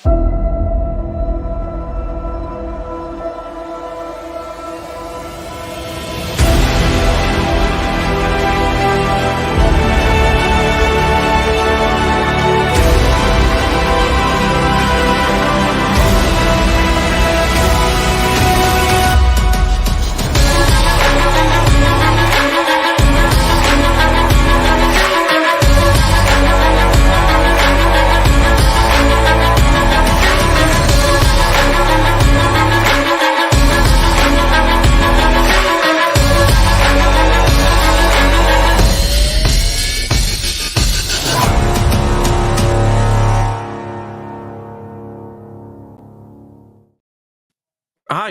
Hi,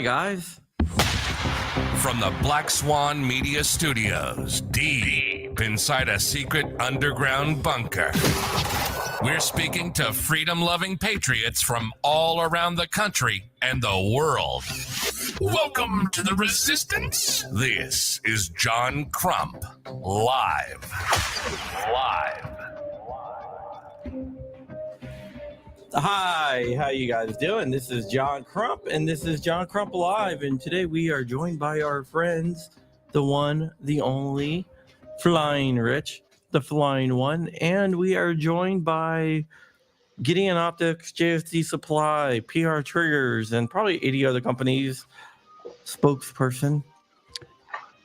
guys. From the Black Swan Media Studios, deep inside a secret underground bunker, we're speaking to freedom-loving patriots from all around the country and the world. Welcome to the Resistance. This is John Crump, live. Hi, how you guys doing? This is John Crump, and this is John Crump Live, and today we are joined by our friends, the one, the only, Flying Rich, the Flying One, and we are joined by Gideon Optics, JSD Supply, PR Triggers, and probably 80 other companies' spokesperson.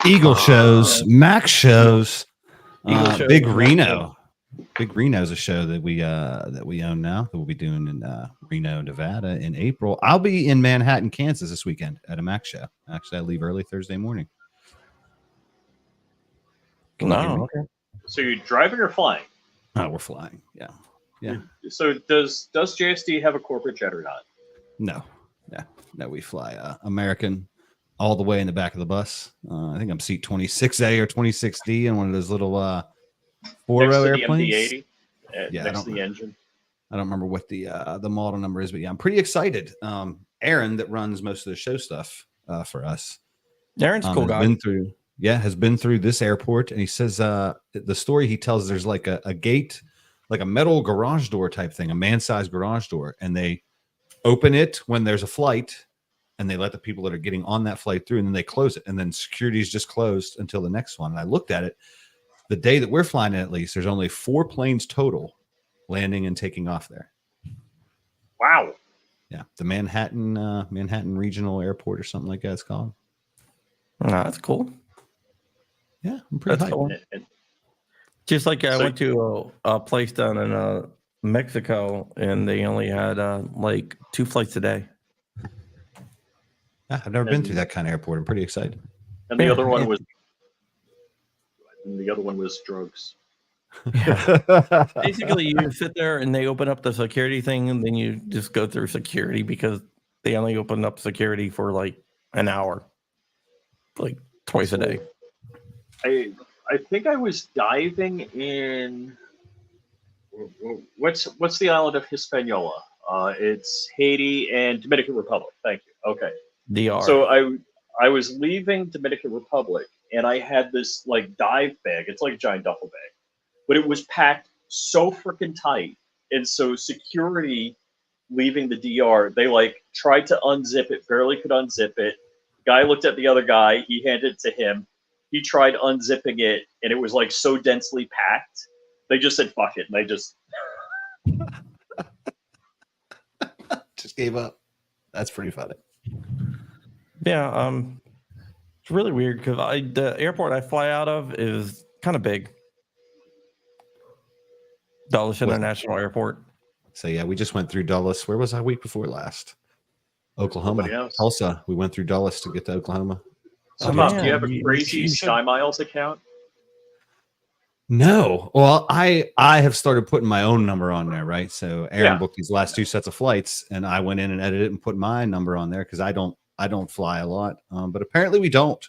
Eagle shows, Mac shows, Shows, Big Mac Reno. shows. Big Reno is a show that we own now that we'll be doing in Reno, Nevada in April. I'll be in Manhattan, Kansas this weekend at a Mac show. Actually, I leave early Thursday morning. No, okay. So you're driving or flying? Oh, we're flying. Yeah. So does JSD have a corporate jet or not? No, we fly American all the way in the back of the bus. I think I'm seat 26A or 26D in one of those little four-row airplanes. MD-80, next to the engine. I don't remember what the model number is, but yeah, I'm pretty excited. Aaron, that runs most of the show stuff for us. Aaron's a cool guy. Has been through this airport, and he says the story he tells, there's like a gate, like a metal garage door type thing, a man-sized garage door, and they open it when there's a flight, and they let the people that are getting on that flight through, and then they close it, and then security is just closed until the next one. And I looked at it. The day that we're flying in, at least, there's only 4 planes total landing and taking off there. Wow. Yeah, the Manhattan Regional Airport or something like that it's called. Oh, that's cool. Yeah, I'm pretty hyped. Cool. Just like I went to a place down in Mexico, and they only had like 2 flights a day. I've never been through that kind of airport. I'm pretty excited. And the other one was. And the other one was drugs. Yeah. Basically, you sit there and they open up the security thing, and then you just go through security because they only open up security for like an hour, like twice a day. I think I was diving in. What's the island of Hispaniola? It's Haiti and Dominican Republic. Thank you. Okay. DR. So I was leaving Dominican Republic, and I had this like dive bag. It's like a giant duffel bag, but it was packed so freaking tight. And so security leaving the DR, they like tried to unzip it, barely could unzip it. Guy looked at the other guy. He handed it to him. He tried unzipping it, and it was like so densely packed. They just said, fuck it. And they just gave up. That's pretty funny. Yeah. It's really weird because the airport I fly out of is kind of big. Dulles International Airport. So yeah, we just went through Dulles. Where was I week before last? Oklahoma. Tulsa. We went through Dulles to get to Oklahoma. So, Bob, do you have a crazy Sky Miles account? No. Well, I have started putting my own number on there, right? So Aaron booked these last 2 sets of flights, and I went in and edited it and put my number on there because I don't fly a lot. But apparently we don't.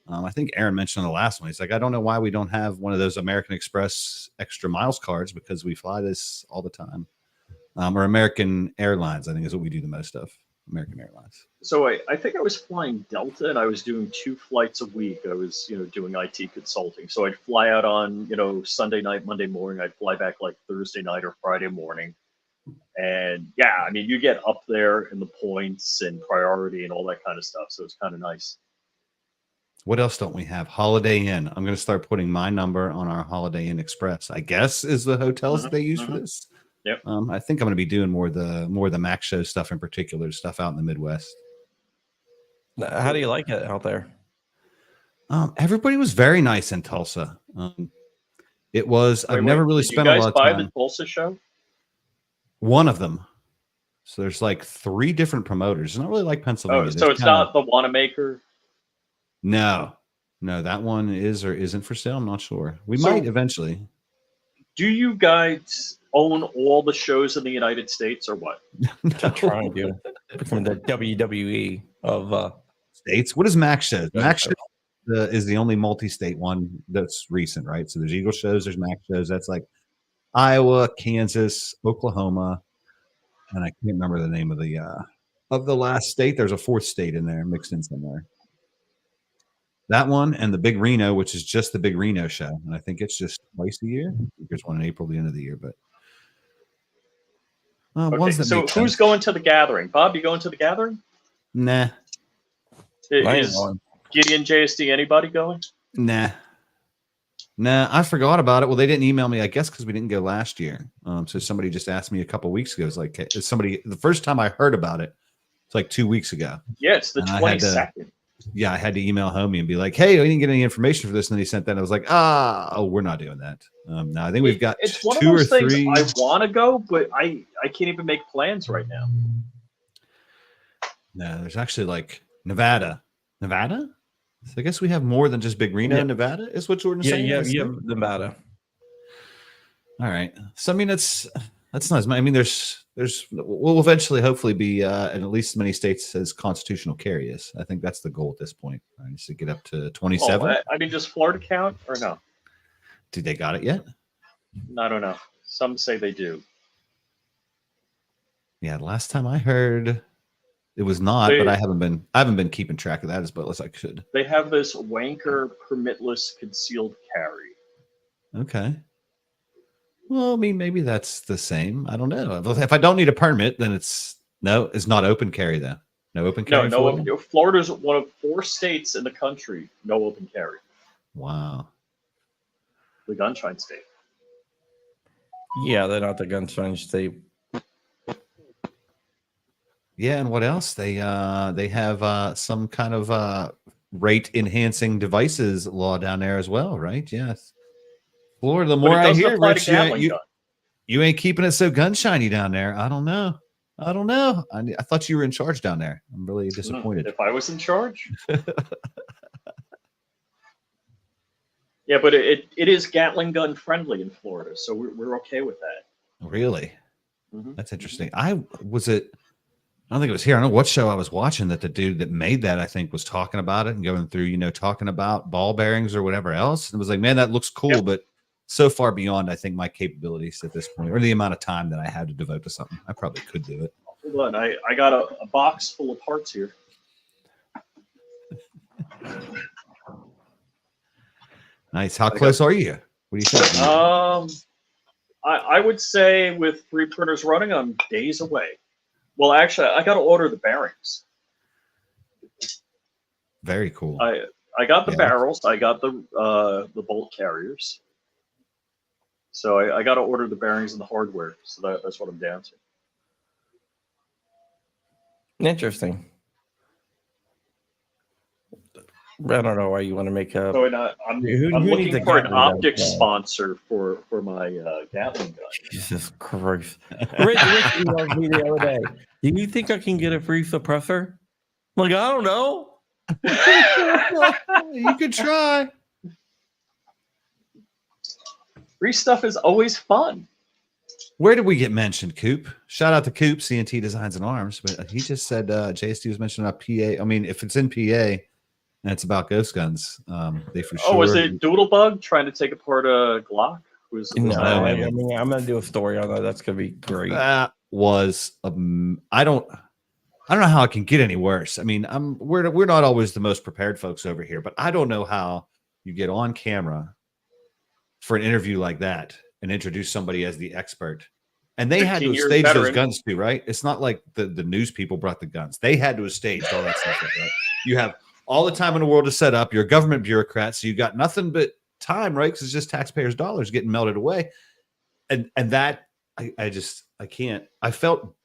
I think Aaron mentioned on the last one. He's like, I don't know why we don't have one of those American Express extra miles cards because we fly this all the time. Or American Airlines, I think, is what we do the most of. American Airlines. So I think I was flying Delta, and I was doing 2 flights a week. I was, doing IT consulting. So I'd fly out on, Sunday night, Monday morning. I'd fly back like Thursday night or Friday morning. And yeah, I mean, you get up there in the points and priority and all that kind of stuff. So it's kind of nice. What else don't we have? Holiday Inn. I'm going to start putting my number on our Holiday Inn Express, I guess, is the hotels that they use for this. Yep. I think I'm going to be doing more of the Mac Show stuff in particular, stuff out in the Midwest. How do you like it out there? Everybody was very nice in Tulsa. It was. I've never really Did spent you a guys lot of buy time. the Tulsa show? One of them. So there's like 3 different promoters. It's not really like Pennsylvania. Oh, so it's not the Wanamaker? No, that one is or isn't for sale. I'm not sure. We So- might eventually. Do you guys own all the shows in the United States or what? Trying to become the WWE of States. What is Mac Shows? Mac Shows is the only multi-state one that's recent, right? So there's Eagle shows, there's Mac Shows. That's like Iowa, Kansas, Oklahoma, and I can't remember the name of the last state. There's a 4th state in there mixed in somewhere. That one and the Big Reno, which is just the Big Reno show, and I think it's just twice a year. There's one in April, the end of the year, but Okay, ones that so make who's sense. going to the gathering? Bob, you going to the gathering? Nah. Is Gideon, JSD, anybody going? Nah, I forgot about it. Well, they didn't email me, I guess, because we didn't go last year. So somebody just asked me a couple weeks ago. It's like, the first time I heard about it, it's like 2 weeks ago. Yeah, it's the And I had to- 22nd. Yeah, I had to email homie and be like, hey, I didn't get any information for this. And then he sent that. And I was like, we're not doing that. No, I think we've got It's one of 2 or those things 3. I want to go, but I can't even make plans right now. No, there's actually like Nevada. So I guess we have more than just Big Reno, Yeah. Nevada, is what Jordan's saying. yeah, I see. Nevada. All right. So I mean, that's nice. I mean, we'll eventually hopefully be in at least as many states as constitutional carry is. I think that's the goal at this point. Right? Is to get up to 27. Oh, I mean, does Florida count or no? Did they got it yet? I don't know. Some say they do. Yeah, last time I heard it was not, but I haven't been keeping track of that as well as I could. They have this wanker permitless concealed carry. Okay. Well, I mean, maybe that's the same. I don't know. If I don't need a permit, then it's not open carry though. No open carry. No. Florida's one of 4 states in the country no open carry. Wow. The gunshine state. Yeah, they're not the gunshine state. Yeah, and what else? They have some kind of rate enhancing devices law down there as well, right? Yes. Florida, the more I hear, Rich, you ain't keeping it so gunshiny down there. I don't know. I thought you were in charge down there. I'm really disappointed. If I was in charge. Yeah, but it is Gatling gun friendly in Florida, so we're okay with that. Really? Mhm. That's interesting. I don't think it was here. I don't know what show I was watching that the dude that made that, I think, was talking about it and going through, talking about ball bearings or whatever else. And it was like, man, that looks cool, Yep. but so far beyond, I think, my capabilities at this point, or the amount of time that I had to devote to something. I probably could do it. Hold on, I got a box full of parts here. Nice. How close are you? What do you think? I would say with 3 printers running, I'm days away. Well, actually, I got to order the bearings. Very cool. I got the barrels. I got the bolt carriers. So I got to order the bearings and the hardware. So that's what I'm down to. Interesting. I don't know why you want to make a. So I'm looking needs a for an Gatling gun? optics sponsor for my Gatling gun. Jesus Christ. Rich emailed me the other day. Do you think I can get a free suppressor? I'm like, I don't know. You could try. Free stuff is always fun. Where did we get mentioned, Coop? Shout out to Coop, CNT Designs and Arms. But he just said JSD was mentioned about PA. I mean, if it's in PA and it's about ghost guns, they for sure. Oh, was it Doodlebug trying to take apart a Glock? No, that I it? mean, I'm going to do a story on that. That's going to be great. That was I don't know how it can get any worse. I mean, we're not always the most prepared folks over here, but I don't know how you get on camera for an interview like that and introduce somebody as the expert And they had to 15 years stage those veteran. guns too, right? It's not like the news people brought the guns. They had to have staged all that stuff, right? You have all the time in the world to set up. You're a government bureaucrat, so you got nothing but time, right? Because it's just taxpayers' dollars getting melted away. And that I can't. I felt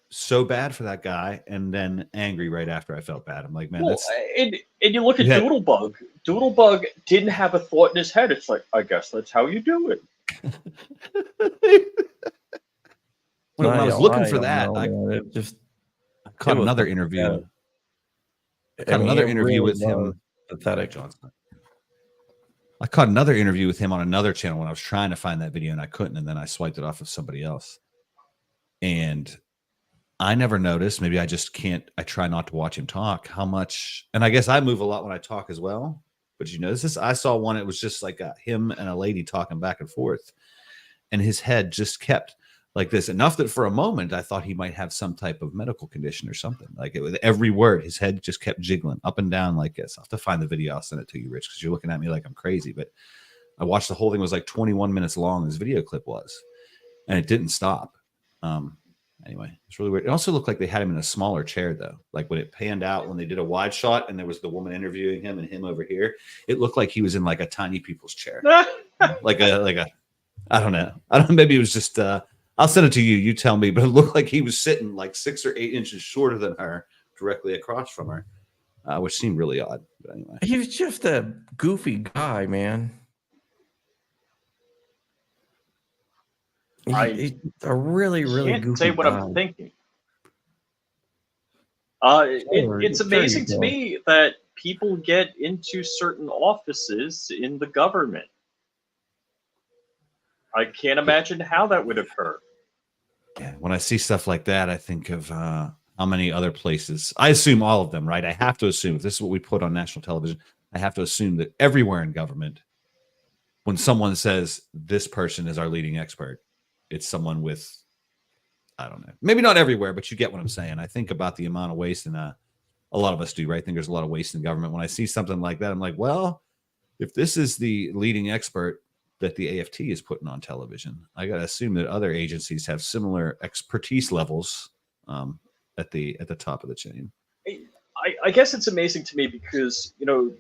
so bad for that guy, and then angry right after I felt bad. I'm like, man, Well, that's and you look at Yeah. Doodlebug. Doodlebug didn't have a thought in his head. It's like, I guess that's how you do it. when I was looking for that, know, I man. It just caught it was another so interview. pathetic. I caught another it interview really with him. was pathetic. Johnson. I caught another interview with him on another channel when I was trying to find that video and I couldn't, and then I swiped it off of somebody else. And I never noticed. Maybe I just can't. I try not to watch him talk. How much? And I guess I move a lot when I talk as well. But you notice this? I saw one. It was just like him and a lady talking back and forth, and his head just kept like this enough that for a moment I thought he might have some type of medical condition or something. Like with every word, his head just kept jiggling up and down like this. I'll have to find the video. I'll send it to you, Rich, because you're looking at me like I'm crazy. But I watched the whole thing. It was like 21 minutes long. This video clip was, and it didn't stop. Anyway, it's really weird. It also looked like they had him in a smaller chair, though. Like when it panned out, when they did a wide shot and there was the woman interviewing him and him over here, it looked like he was in like a tiny people's chair. like a, I don't know. Maybe it was just, I'll send it to you. You tell me. But it looked like he was sitting like 6 or 8 inches shorter than her, directly across from her, which seemed really odd. But anyway. He was just a goofy guy, man. He's a really Can't goofy say what guy. I'm thinking. It's amazing to me that people get into certain offices in the government. I can't imagine how that would occur. Yeah, when I see stuff like that, I think of how many other places. I assume all of them, right? I have to assume, if this is what we put on national television, I have to assume that everywhere in government, when someone says this person is our leading expert, it's someone with, I don't know, maybe not everywhere, but you get what I'm saying. I think about the amount of waste, and a lot of us do, right? I think there's a lot of waste in government. When I see something like that, I'm like, well, if this is the leading expert that the AFT is putting on television, I got to assume that other agencies have similar expertise levels at the top of the chain. I guess it's amazing to me because,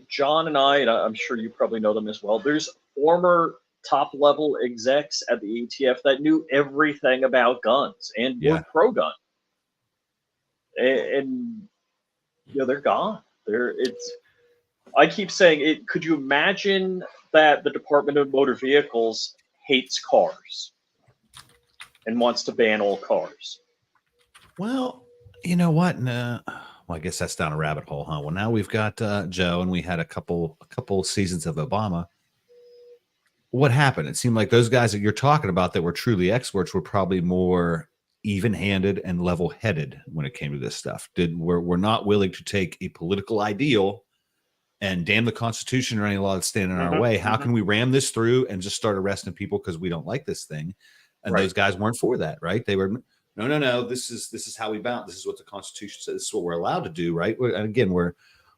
John and I'm sure you probably know them as well. There's former top level execs at the ATF that knew everything about guns and were pro gun. And they're gone. I keep saying it. Could you imagine that the Department of Motor Vehicles hates cars and wants to ban all cars? Well, you know what? Well, I guess that's down a rabbit hole, huh? Well, now we've got Joe, and we had a couple seasons of Obama. What happened? It seemed like those guys that you're talking about that were truly experts were probably more even-handed and level-headed when it came to this stuff. We're not willing to take a political ideal and damn the Constitution or any law that's standing in our way. How can we ram this through and just start arresting people because we don't like this thing? And those guys weren't for that, right? They were, no. This is how we bound. This is what the Constitution says. This is what we're allowed to do, right? And again, we're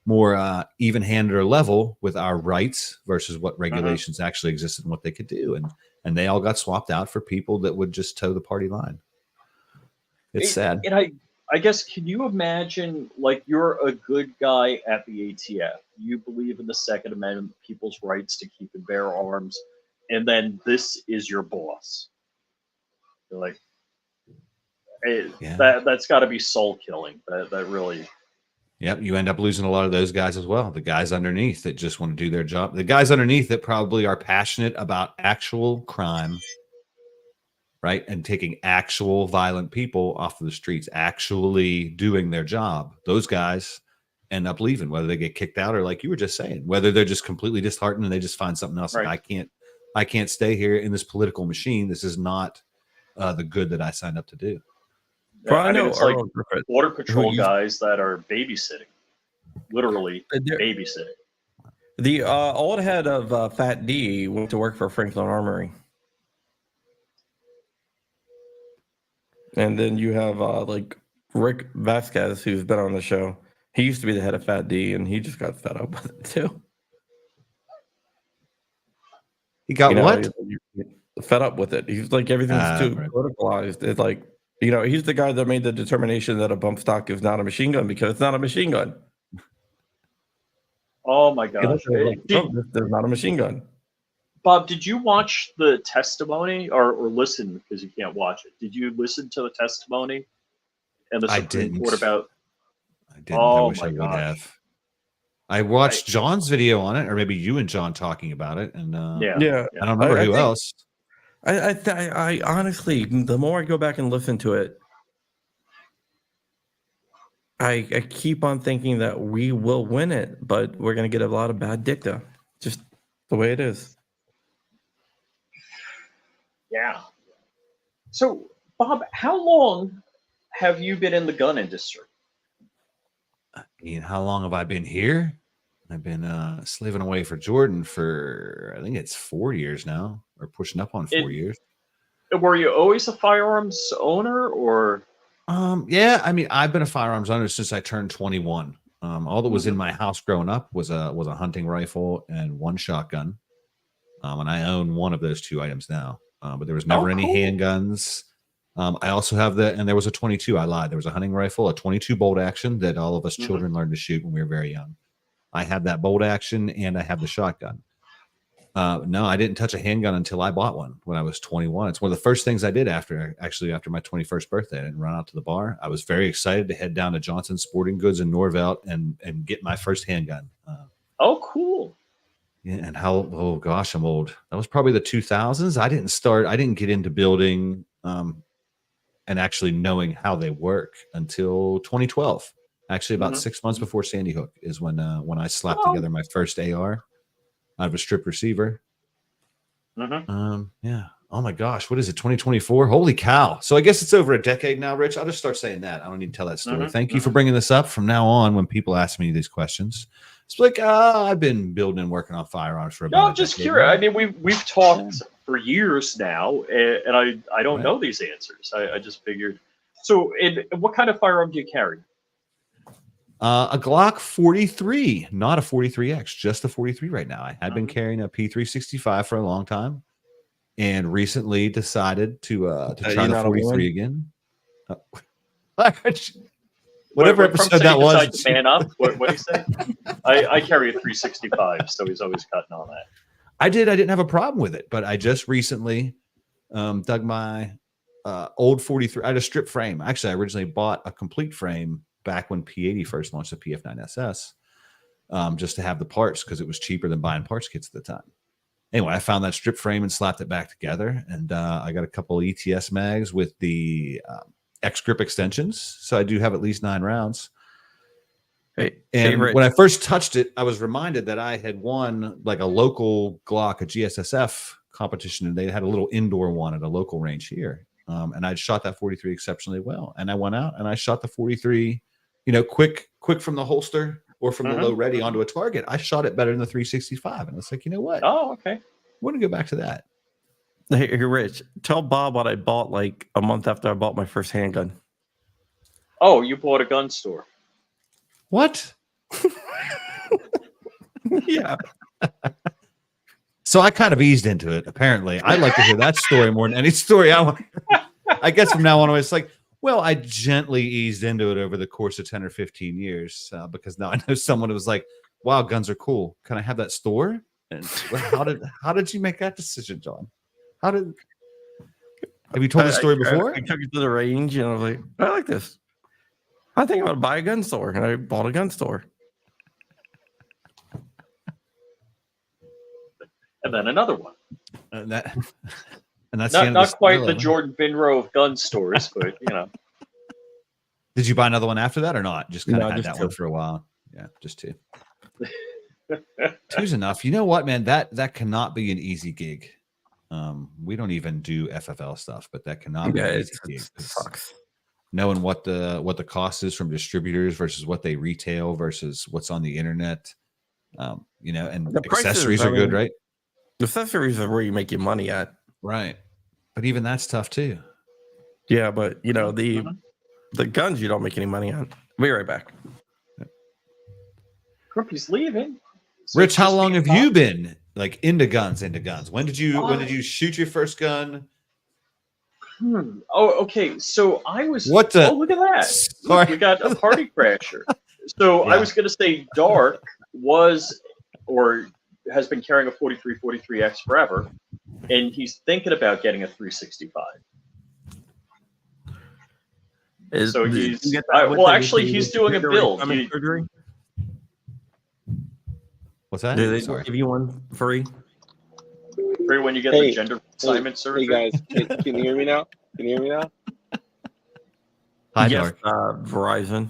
more even-handed or level with our rights versus what regulations actually existed and what they could do. And they all got swapped out for people that would just toe the party line. It's sad. And I guess, can you imagine, like, you're a good guy at the ATF. You believe in the Second Amendment, people's rights to keep and bear arms, and then this is your boss. You're like, that's got to be soul killing. That really. Yep, you end up losing a lot of those guys as well. The guys underneath that just want to do their job. The guys underneath that probably are passionate about actual crime, right? And taking actual violent people off of the streets, actually doing their job. Those guys end up leaving, whether they get kicked out or, like you were just saying, whether they're just completely disheartened and they just find something else. Right. Like, I can't stay here in this political machine. This is not the good that I signed up to do. Well, I know it's like Border Patrol guys that are babysitting, literally babysitting. The old head of Fat D went to work for Franklin Armory. And then you have like Rick Vasquez, who's been on the show. He used to be the head of Fat D, and he just got fed up with it too. He got what? fed up with it. He's like everything's too Right. politicalized. It's like, you know, he's the guy that made the determination that a bump stock is not a machine gun because it's not a machine gun. Oh my He gosh! looked at it like, oh, there's not a machine gun. Bob, did you watch the testimony or listen because you can't watch it? Did you listen to the testimony and the I Supreme Court didn't. about? I didn't. I Oh wish my I would gosh! have. I watched John's video on it, or maybe you and John talking about it, and Yeah, I don't remember who think, else. I honestly, the more I go back and listen to it, I keep on thinking that we will win it, but we're going to get a lot of bad dicta. Just the way it is. Yeah. So, Bob, how long have you been in the gun industry? I mean, how long have I been here? I've been slaving away for Jordan for, I think it's 4 years now, or pushing up on 4 years. Were you always a firearms owner, or? Yeah, I mean, I've been a firearms owner since I turned 21. All that was in my house growing up was a hunting rifle and one shotgun. And I own one of those two items now. But there was never any handguns. I also have and there was a 22. I lied. There was a hunting rifle, a 22 bolt action that all of us children learned to shoot when we were very young. I had that bolt action and I have the shotgun. No, I didn't touch a handgun until I bought one when I was 21. It's one of the first things I did after my 21st birthday. I didn't run out to the bar. I was very excited to head down to Johnson's Sporting Goods in Norvelt and get my first handgun. Oh, cool. Yeah, and oh gosh, I'm old. That was probably the 2000s. I didn't get into building and actually knowing how they work until 2012. Actually, about 6 months before Sandy Hook is when I slapped together my first AR. I have a strip receiver. Yeah. Oh my gosh, what is it? 2024? Holy cow! So I guess it's over a decade now, Rich. I'll just start saying that. I don't need to tell that story. Thank you for bringing this up. From now on, when people ask me these questions, it's like I've been building and working on firearms for about. No, I'm just curious. I mean, we've talked for years now, and I don't know these answers. I just figured. So, what kind of firearm do you carry? A Glock 43, not a 43X, just a 43 right now. I had been carrying a P365 for a long time, and recently decided to try the 43 again. Whatever episode that was. To man up. What do you say? I carry a 365, so he's always cutting on that. I didn't have a problem with it, but I just recently dug my old 43. I had a strip frame. Actually, I originally bought a complete frame back when P80 first launched the PF9SS, just to have the parts because it was cheaper than buying parts kits at the time. Anyway, I found that strip frame and slapped it back together, and I got a couple ETS mags with the X grip extensions, so I do have at least 9 rounds. And when I first touched it, I was reminded that I had won like a local Glock, a GSSF competition, and they had a little indoor one at a local range here. And I'd shot that 43 exceptionally well. And I went out and I shot the 43, quick from the holster or from the low ready onto a target. I shot it better than the 365. And it's like, you know what? Oh, okay. I want to go back to that. Hey, Rich, tell Bob what I bought like a month after I bought my first handgun. Oh, you bought a gun store. What? Yeah. So I kind of eased into it. Apparently, I'd like to hear that story more than any story I want. I guess from now on, it's like, well, I gently eased into it over the course of 10 or 15 years because now I know someone who was like, "Wow, guns are cool. Can I have that store?" And how did you make that decision, John? Have you told the story before? I took it to the range and I was like, I like this. I think I'm gonna buy a gun store, and I bought a gun store. And then another one. And that's not quite the Jordan Binro of gun stores, but Did you buy another one after that or not? Just kind of had that 2. one for a while. Yeah, just 2. 2's enough. You know what, man? That cannot be an easy gig. We don't even do FFL stuff, but that cannot be an easy gig. It sucks. Knowing what the cost is from distributors versus what they retail versus what's on the internet, and the accessories are good, right? The accessories are where you make your money at, right? But even that's tough too. Yeah, but the guns you don't make any money on. Be right back. Grumpy's leaving. So Rich, how long have you been like into guns. When did you shoot your first gun? Oh, okay. So I was. What the? Oh, look at that! Sorry. Look, we got a party crasher. So I Yeah. was going to say, Dark was or has been carrying a 43-43X forever, and he's thinking about getting a 365. So he's well, actually, he's doing a build. Surgery? What's that? Do they Sorry. give you one free? For when you get the gender assignment surgery. Hey guys, can you hear me now? Can you hear me now? Hi, Yes, Dark. Verizon.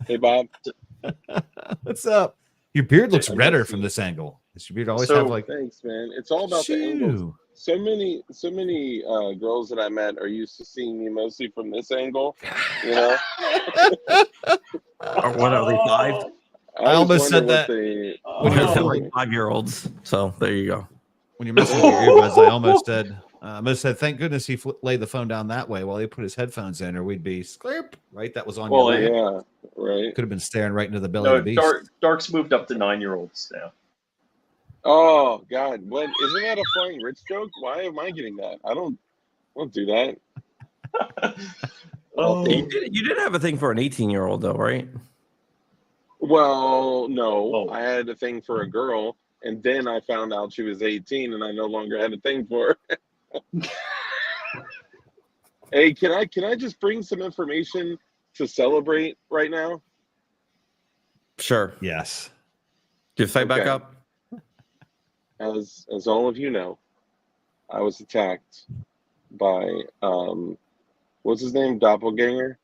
Hey Bob. What's up? Your beard looks I redder guess from this angle. Does your beard always So- have like? Thanks, man. It's all about the angles. Shoo. So many girls that I met are used to seeing me mostly from this angle. You know. Or what are they, 5? I almost said that. When you sound like 5-year-olds. So there you go. When you're messing with your earbuds, I almost said, thank goodness he laid the phone down that way while he put his headphones in, or we'd be sclurp, right? That was on your Well, lap. Yeah, right. Could have been staring right into the belly No, of the beast. Dark's moved up to 9-year-olds now. Oh God, what isn't that a flying rich joke? Why am I getting that? I don't do that. Oh, You did have a thing for an 18-year-old though, right? Well, no, Oh. I had a thing for a girl, and then I found out she was 18, and I no longer had a thing for her. Hey, can I just bring some information to celebrate right now? Sure. Yes. Just say back Okay. up. As all of you know, I was attacked by what's his name, doppelganger.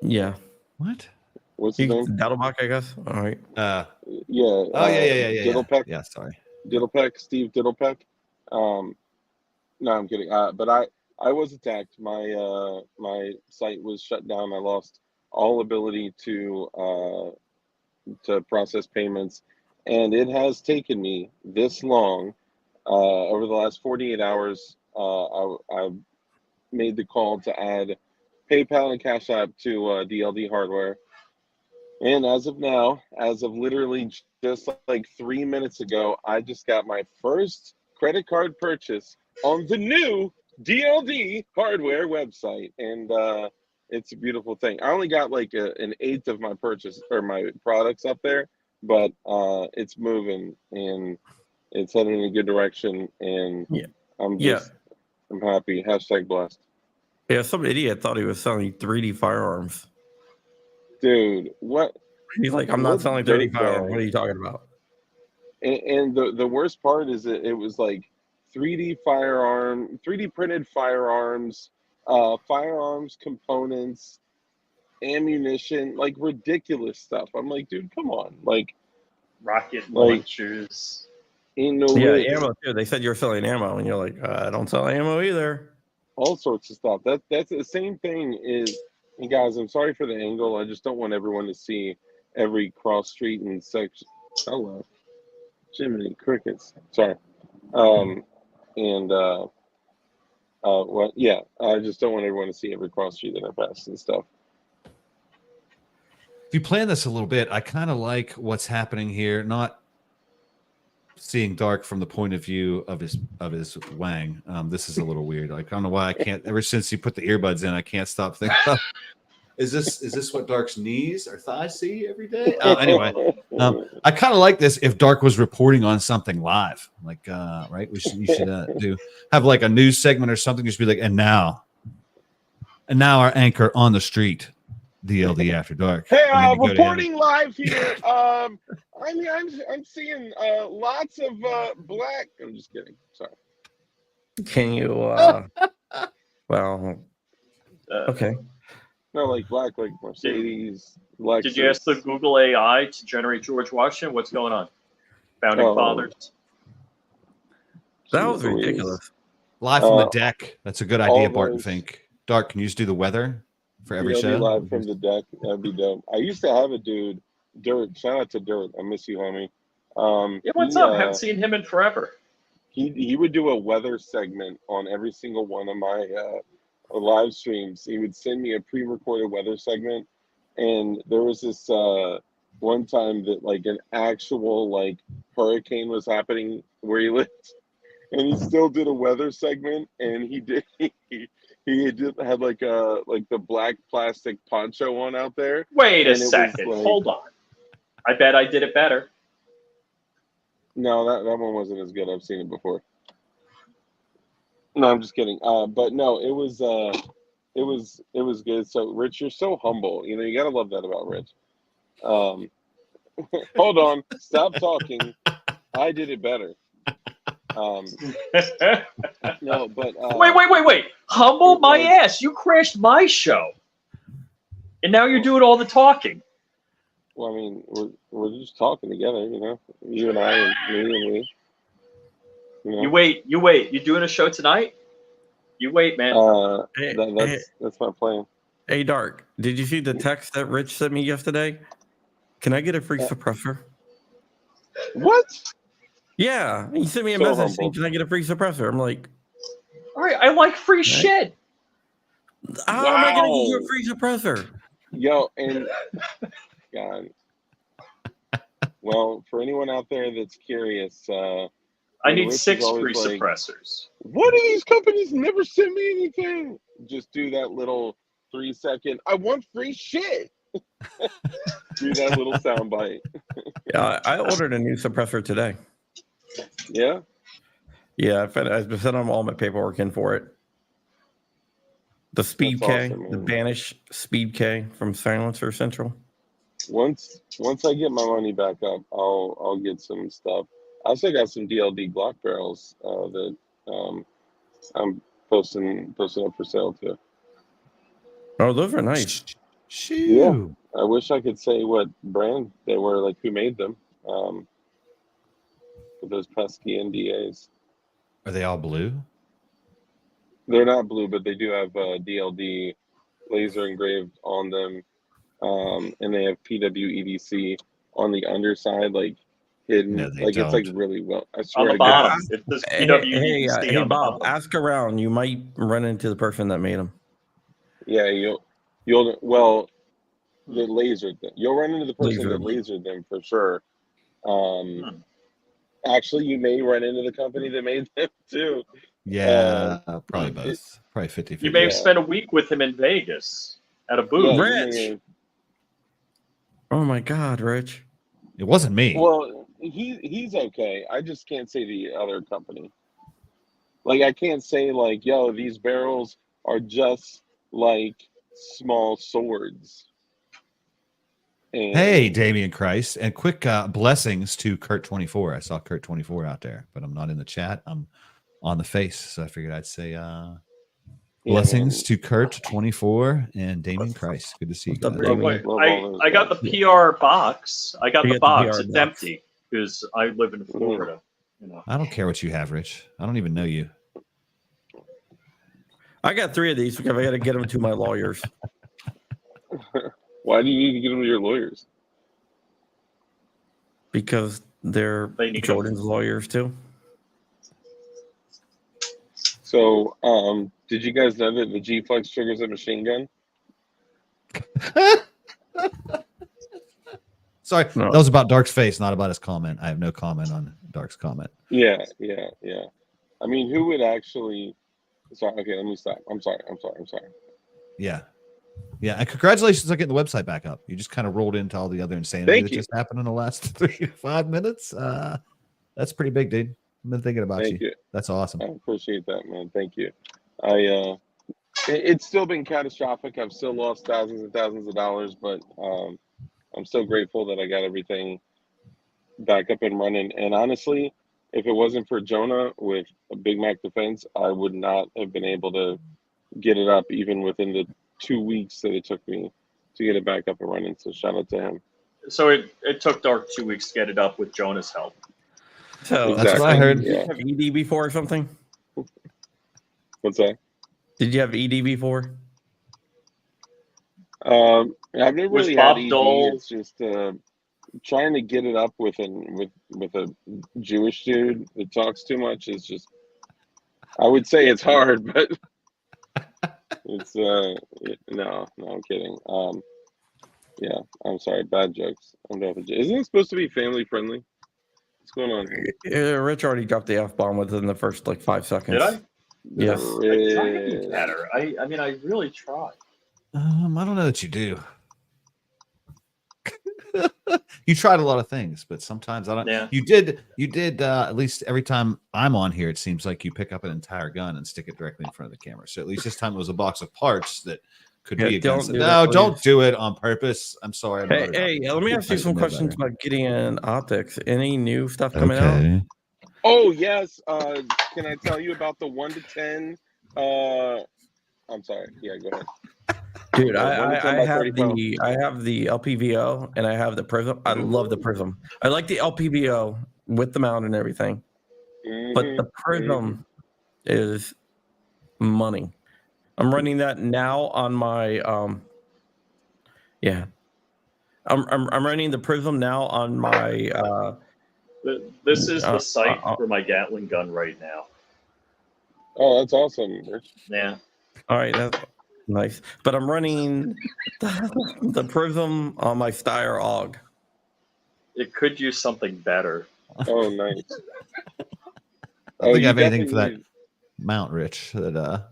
Yeah. What? What's his name? Dattelbach, I guess. All right. Yeah. Oh yeah. Diddlepeck. Yeah, sorry. Diddlepeck, Steve Diddlepeck. No, I'm kidding. But I was attacked. My site was shut down. I lost all ability to process payments, and it has taken me this long. Over the last 48 hours, I made the call to add PayPal and Cash App to DLD hardware. And as of now, as of literally just like 3 minutes ago, I just got my first credit card purchase on the new DLD hardware website. And it's a beautiful thing. I only got like an eighth of my purchase or my products up there, but it's moving and it's heading in a good direction. And Yeah. I'm happy. Hashtag blessed. Yeah, some idiot thought he was selling 3D firearms. Dude, what? He's like, I'm not What selling 3D dirt firearms. bag? What are you talking about? And the worst part is that it was like 3D printed firearms, firearms components, ammunition, like ridiculous stuff. I'm like, dude, come on, like rocket Like- launchers. ain't no Yeah, way. ammo too. They said you're selling ammo, and you're like, I don't sell ammo either. All sorts of stuff. That's the same thing. And guys, I'm sorry for the angle. I just don't want everyone to see every cross street and section. Hello, Jiminy crickets. Sorry. Well, yeah, I just don't want everyone to see every cross street that I pass and stuff. If you plan this a little bit, I kind of like what's happening here. Not seeing Dark from the point of view of his wang. This is a little weird. Like, I don't know why I can't. Ever since he put the earbuds in, I can't stop thinking. Is this what Dark's knees or thighs see every day? Anyway, I kind of like this. If Dark was reporting on something live, like right, you should have like a news segment or something. Just be like, and now our anchor on the street, DLD After Dark. Hey, And then you go to him. reporting live here. I'm seeing lots of black. I'm just kidding. Sorry. Can you? Well, okay. No, like black, like Mercedes. Lexus. Did you ask the Google AI to generate George Washington? What's going on? Founding Oh. fathers. That was ridiculous. Live from the deck. That's a good all idea, of Barton those- Fink. Dark, can you just do the weather for every Yeah, show? be live from the deck. That'd be dope. I used to have a dude, Dirt. Shout out to Dirt. I miss you, homie. Yeah, what's up? Haven't seen him in forever. He would do a weather segment on every single one of my live streams. He would send me a pre-recorded weather segment, and there was this one time that like an actual like hurricane was happening where he lived, and he still did a weather segment, and he had like the black plastic poncho on out there. Wait a And it was second. like- Hold on. I bet I did it better. No, that one wasn't as good. I've seen it before. No, I'm just kidding. But no, it was good. So Rich, you're so humble. You know, you gotta love that about Rich. Hold on, stop talking. I did it better. No, but Wait. Humble my ass. You crashed my show. And now you're doing all the talking. Well, I mean, we're just talking together, you know, you and I and me and we. You know? You wait. You doing a show tonight? You wait, man. That's my plan. Hey, Dark, did you see the text that Rich sent me yesterday? Can I get a free suppressor? What? Yeah, he sent me a So message humble. saying, "Can I get a free suppressor?" I'm like, All right, I like free shit. "How am I going to get you Wow. a free suppressor?" Yo, and God. Well, for anyone out there that's curious, I need Rich is 6 always free like, suppressors. what do these companies never send me anything? Just do that little 3-second. I want free shit. Do that little soundbite. Yeah, I ordered a new suppressor today. Yeah. Yeah, I've sent them all my paperwork in for it. The Speed K, awesome, the man. Banish Speed K from Silencer Central. Once I get my money back up, I'll get some stuff. I also got some DLD Glock barrels that I'm posting up for sale too. Oh, those are nice. Shoo. Yeah. I wish I could say what brand they were, like who made them. With those pesky NDAs. Are they all blue? They're not blue, but they do have DLD laser engraved on them, and they have PWEDC on the underside, like hidden. No, they like it's like don't. really well. I On swear the to bottom. God. It says Hey, PWDC hey, on the Bob, bottom. ask around. You might run into the person that made them. Yeah, you'll well, the lasered them. You'll run into the person Lasered. that lasered them for sure. Actually, you may run into the company that made them too. Yeah, probably both. Probably 50-50. You may have Yeah. spent a week with him in Vegas at a Yeah, booth. you Rich. may have- Oh my God, Rich. It wasn't me. Well, he's okay. I just can't say the other company. Like I can't say like, yo, these barrels are just like small swords. And Hey, Damian Christ, and quick blessings to Kurt24. I saw Kurt24 out there, but I'm not in the chat. I'm on the face, so I figured I'd say blessings to Kurt24 and Damian Christ. Good to see you What's up, guys. Damian? Wait, Love all those I got the guys. PR box. I got You the got the box. PR It's box. empty because I live in Florida. You know. I don't care what you have, Rich. I don't even know you. I got 3 of these because I got to get them to my lawyers Why do you need to get them to your lawyers? because they're They need Jordan's lawyers too. So, did you guys know that the G Flex triggers a machine gun? Sorry, No. that was about Dark's face, not about his comment. I have no comment on Dark's comment. Yeah. I mean, who would actually? Sorry. Okay, let me stop. I'm sorry. Yeah. Yeah. And congratulations on getting the website back up. You just kind of rolled into all the other insanity Thank that you. just happened in the last 3 to 5 minutes. That's pretty big, dude. I've been thinking about Thank you. That's awesome. I appreciate that, man. Thank you. It's still been catastrophic. I've still lost thousands and thousands of dollars, but I'm still grateful that I got everything back up and running. And honestly, if it wasn't for Jonah with a Big Mac Defense, I would not have been able to get it up even within the 2 weeks that it took me to get it back up and running. So shout out to him. So it took Dark 2 weeks to get it up with Jonah's help. So That's what I heard. Did you Yeah. have ED before or something? What's that? Did you have ED before? I've never Was really Bob had ED. Dole- It's just trying to get it up with a Jewish dude that talks too much is just. I would say it's hard, but it's no, I'm kidding. Yeah, I'm sorry. Bad jokes. Isn't it supposed to be family friendly? What's going on here? Rich already dropped the F-bomb within the first like 5 seconds. Did I? Yes. I try to be better. I mean, I really try. I don't know that you do. You tried a lot of things, but sometimes I don't. Yeah. You did. At least every time I'm on here, it seems like you pick up an entire gun and stick it directly in front of the camera. So at least this time it was a box of parts that could be a gun. Don't So, do no, that, don't please. do it on purpose. I'm sorry. Hey, let me ask you some questions about Gideon Optics. Any new stuff coming out? Okay. Oh yes. Can I tell you about the 1 to 10? I'm sorry. Yeah, go ahead. Dude, Yeah, 1 to 10 I by have 30 pounds. I have the LPVO and I have the Prism. I love the Prism. I like the LPVO with the mount and everything, but the Prism is money. I'm running that now on my yeah. I'm running the Prism now on my This is the sight for my Gatling gun right now. Oh, that's awesome, Rich. Yeah. all right, that's nice. But I'm running the Prism on my Steyr AUG. It could use something better. Oh, nice. I don't think I have anything for that need- mount, Rich. That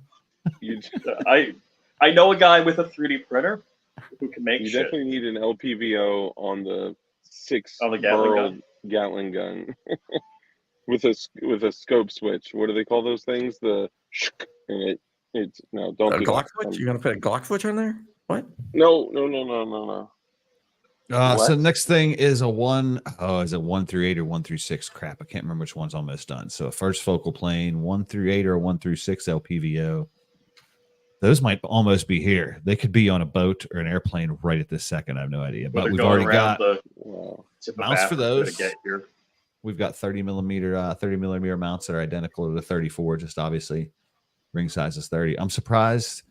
You, I know a guy with a 3D printer who can make you shit. definitely need an LPVO on the 6 On the Gatling gun? Gatling gun with a scope switch. What do they call those things? The it's no, don't A do Glock that. switch? You're gonna put a Glock switch on there? What? No. So the next thing is a 1. Oh, is it 1 through 8 or 1 through 6? Crap, I can't remember which one's almost done. So first focal plane, 1 through 8 or 1 through 6 LPVO. Those might almost be here. They could be on a boat or an airplane right at this second. I have no idea. But we've already got mounts for those. Get here. We've got 30 millimeter mounts that are identical to the 34. Just obviously, ring size is 30. I'm surprised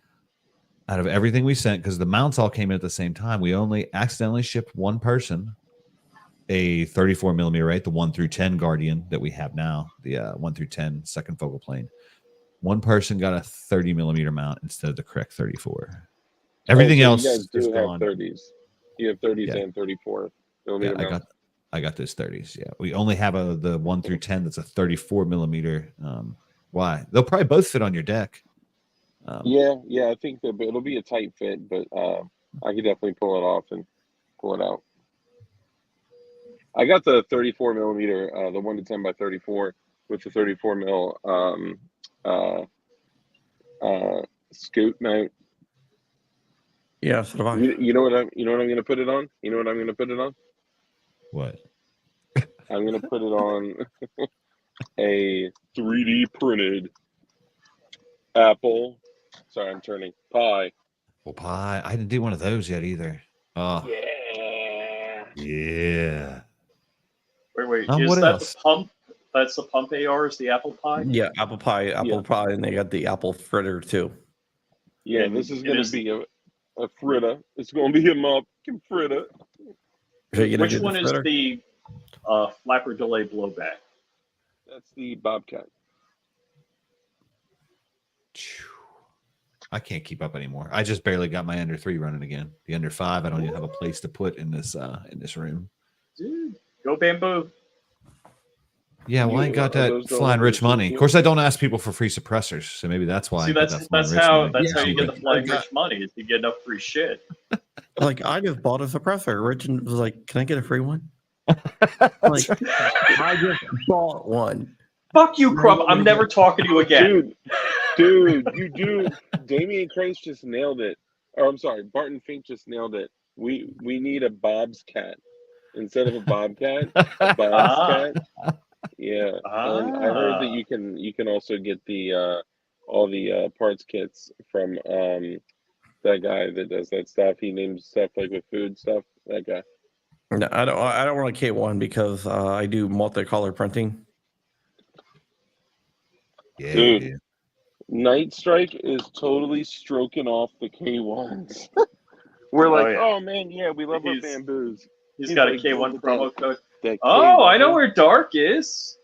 out of everything we sent, because the mounts all came in at the same time. We only accidentally shipped one person a 34 millimeter, right? The 1 through 10 Guardian that we have now, the 1 through 10 second focal plane. One person got a 30 millimeter mount instead of the correct 34. Everything else you guys do is have gone. 30s. You have 30s and 34 millimeter mounts. I got those 30s. Yeah, we only have the 1 through 10 that's a 34 millimeter. Why? They'll probably both fit on your deck. Yeah, I think that it'll be a tight fit, but I could definitely pull it off and pull it out. I got the 34 millimeter, the 1 to 10 by 34 with the 34 mil scoot mount. Yeah, so do I. You know what I'm going to put it on? You know what I'm going to put it on? What? I'm going to put it on a 3D printed Apple. Sorry, I'm turning pie. Well, pie. I didn't do one of those yet either. Oh, yeah. Wait. Is what that else? the pump? That's the pump AR. Is the apple pie? Yeah, apple pie, and they got the apple fritter too. Yeah, And this is going to be a fritter. It's going to be a motherfucking fritter. Which one is the flapper delay blowback? That's the Bobcat. I can't keep up anymore. I just barely got my under 3 running again. The under 5, I don't even have a place to put in this room. Dude, go bamboo. Yeah, well, I ain't got that flying rich money. Of course, I don't ask people for free suppressors, so maybe that's why. See, that's how you get the flying rich money, is you get enough free shit. Like, I just bought a suppressor. Rich was like, "Can I get a free one?" Like, I just bought one. Fuck you, Crump. I'm never talking to you again. Dude, you do. Damian Christ just nailed it. Or I'm sorry, Barton Fink just nailed it. We need a Bob's cat instead of a Bobcat. A Bob's cat. Yeah, and I heard that you can also get the all the parts kits from that guy that does that stuff. He names stuff like with food stuff. That guy. No, I don't run a K1 because I do multicolor printing. Yeah, dude. Night Strike is totally stroking off the K1s. We're like, oh man, yeah, we love our bamboos. He's got a K1 promo code. Oh, I know where Dark is.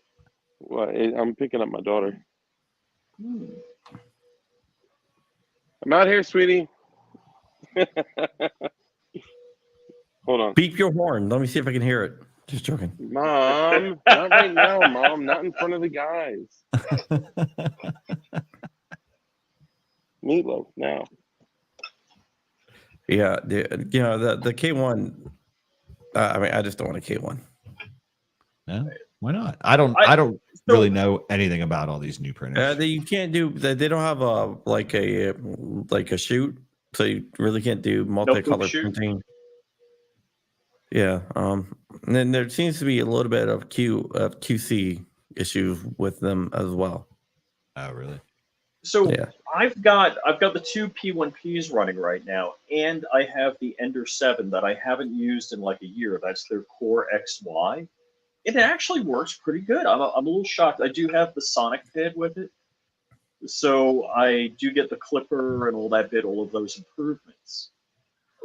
Well, I'm picking up my daughter. I'm out here, sweetie. Hold on. Beep your horn. Let me see if I can hear it. Just joking. Mom, not right now, Mom. Not in front of the guys. Meatloaf now. Yeah, the K1. I mean, I just don't want a K1. No, why not? I don't really know anything about all these new printers. You can't do. They don't have a shoot, so you really can't do multicolor printing. Yeah. And then there seems to be a little bit of QC issues with them as well. Oh, really? So Yeah. I've got the two P1Ps running right now, and I have the Ender 7 that I haven't used in like a year. That's their Core XY. It actually works pretty good. I'm a little shocked. I do have the Sonic bid with it, so I do get the clipper and all that bit, all of those improvements.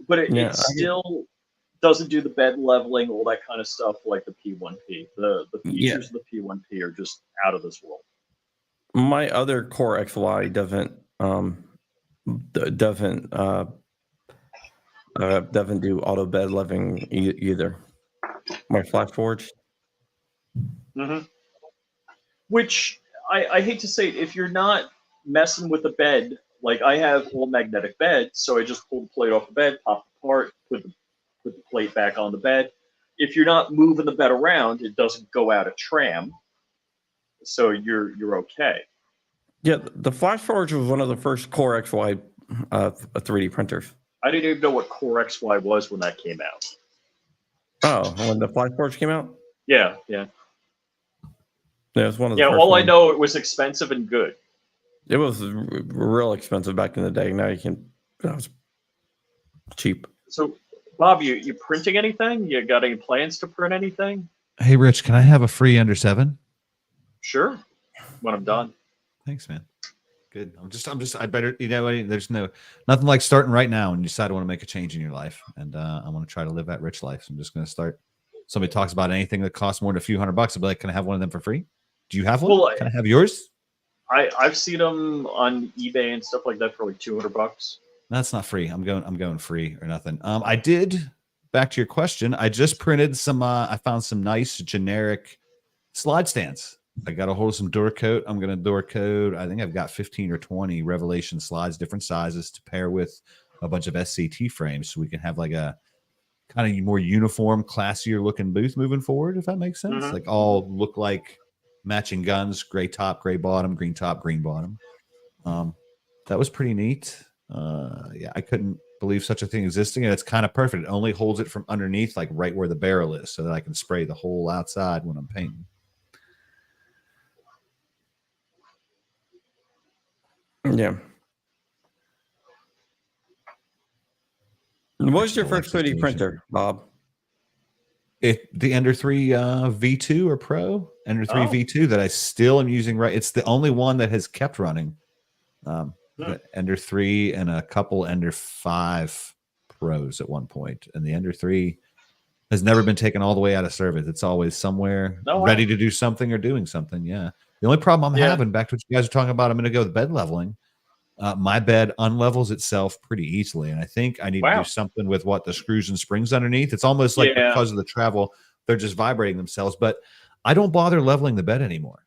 But it still doesn't do the bed leveling, all that kind of stuff like the P1P. The features of the P1P are just out of this world. My other Core XY doesn't do auto bed leveling either. My Flash Forge. Mm-hmm. Which I hate to say it, if you're not messing with the bed, like I have all magnetic bed, so I just pull the plate off the bed, pop the part, put the plate back on the bed. If you're not moving the bed around, it doesn't go out of tram, so you're okay. Yeah, the Flash Forge was one of the first Core XY 3D printers. I didn't even know what Core XY was when that came out. Oh, when the Flash Forge came out? Yeah. Yeah, it was one of the first all ones. I know, it was expensive and good. It was real expensive back in the day. Now that was cheap. So, Bob, you printing anything? You got any plans to print anything? Hey, Rich, can I have a free Ender 7? Sure, when I'm done. Thanks, man. Good. I better, there's nothing like starting right now and you decide to want to make a change in your life. And I want to try to live that rich life. So I'm just going to start. Somebody talks about anything that costs more than a few $100. I'll be like, can I have one of them for free? Do you have one? Well, can I have yours? I've seen them on eBay and stuff like that for like $200. That's not free. I'm going free or nothing. I did, back to your question, I just printed some, I found some nice generic slide stands. I got a hold of some door coat. I'm going to door code. I think I've got 15 or 20 Revelation slides, different sizes to pair with a bunch of SCT frames. So we can have like a kind of more uniform, classier looking booth moving forward, if that makes sense. Like all look like matching guns, gray top, gray bottom, green top, green bottom. That was pretty neat. Yeah, I couldn't believe such a thing existing, and it's kind of perfect. It only holds it from underneath, like right where the barrel is, so that I can spray the whole outside when I'm painting. Yeah. What's your first 3D printer, Bob? The Ender 3 V2 or Pro, Ender 3 V2 that I still am using. Right, it's the only one that has kept running. The Ender 3 and a couple Ender 5 Pros at one point, and the Ender 3 has never been taken all the way out of service. It's always somewhere ready to do something or doing something. Yeah. The only problem I'm having, back to what you guys were talking about a minute ago, the bed leveling. My bed unlevels itself pretty easily, and I think I need to do something with the screws and springs underneath. It's almost like because of the travel, they're just vibrating themselves. But I don't bother leveling the bed anymore.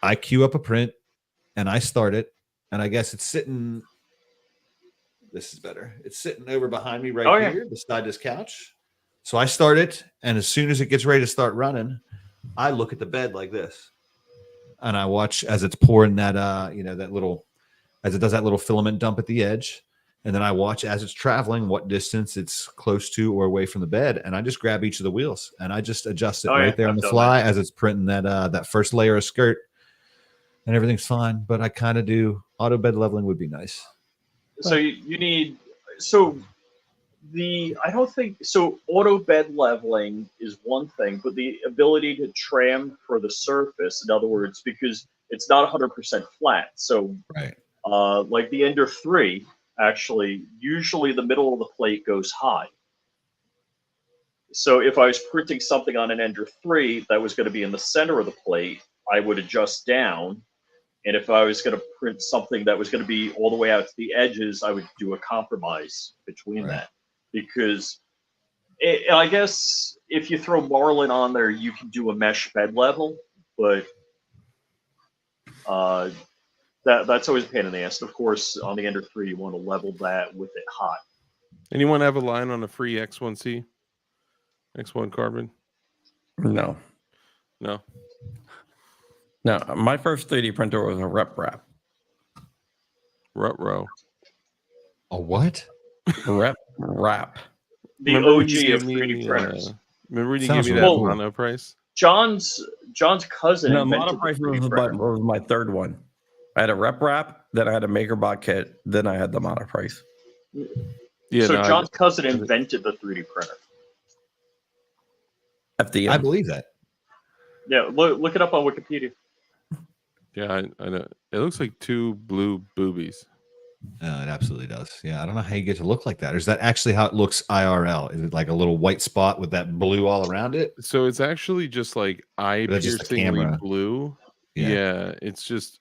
I queue up a print, and I start it, and I guess it's sitting. This is better. It's sitting over behind me here, beside this couch. So I start it, and as soon as it gets ready to start running, I look at the bed like this. And I watch as it's pouring that, that little, as it does that little filament dump at the edge. And then I watch as it's traveling, what distance it's close to or away from the bed. And I just grab each of the wheels and I just adjust it right there on the fly as it's printing that first layer of skirt. And everything's fine. But I kind of do auto bed leveling would be nice. So you need, I don't think, auto bed leveling is one thing, but the ability to tram for the surface, in other words, because it's not 100% flat. So, like the Ender 3, actually, usually the middle of the plate goes high. So if I was printing something on an Ender 3 that was going to be in the center of the plate, I would adjust down. And if I was going to print something that was going to be all the way out to the edges, I would do a compromise between that. Because I guess if you throw Marlin on there, you can do a mesh bed level, but that's always a pain in the ass. Of course, on the Ender 3, you want to level that with it hot. Anyone have a line on a free X1C? X1 carbon? No. No. No, my first 3D printer was a rep wrap. Rut-row. A what? Rep wrap. The Remember when OG you gave of me, 3D printers. Remember when you Sounds gave me really that cool. mono price? John's cousin No, invented the Monoprice 3D was printer. my third one. I had a rep wrap, then I had a MakerBot kit, then I had the Monoprice. Yeah, So no, John's cousin invented the 3D printer. FDM. I believe that. Yeah, look it up on Wikipedia. I know. It looks like two blue boobies. It absolutely does. Yeah, I don't know how you get to look like that. Or is that actually how it looks IRL? Is it like a little white spot with that blue all around it? So it's actually just like That's just a eye-piercingly camera. blue. Yeah. Yeah, it's just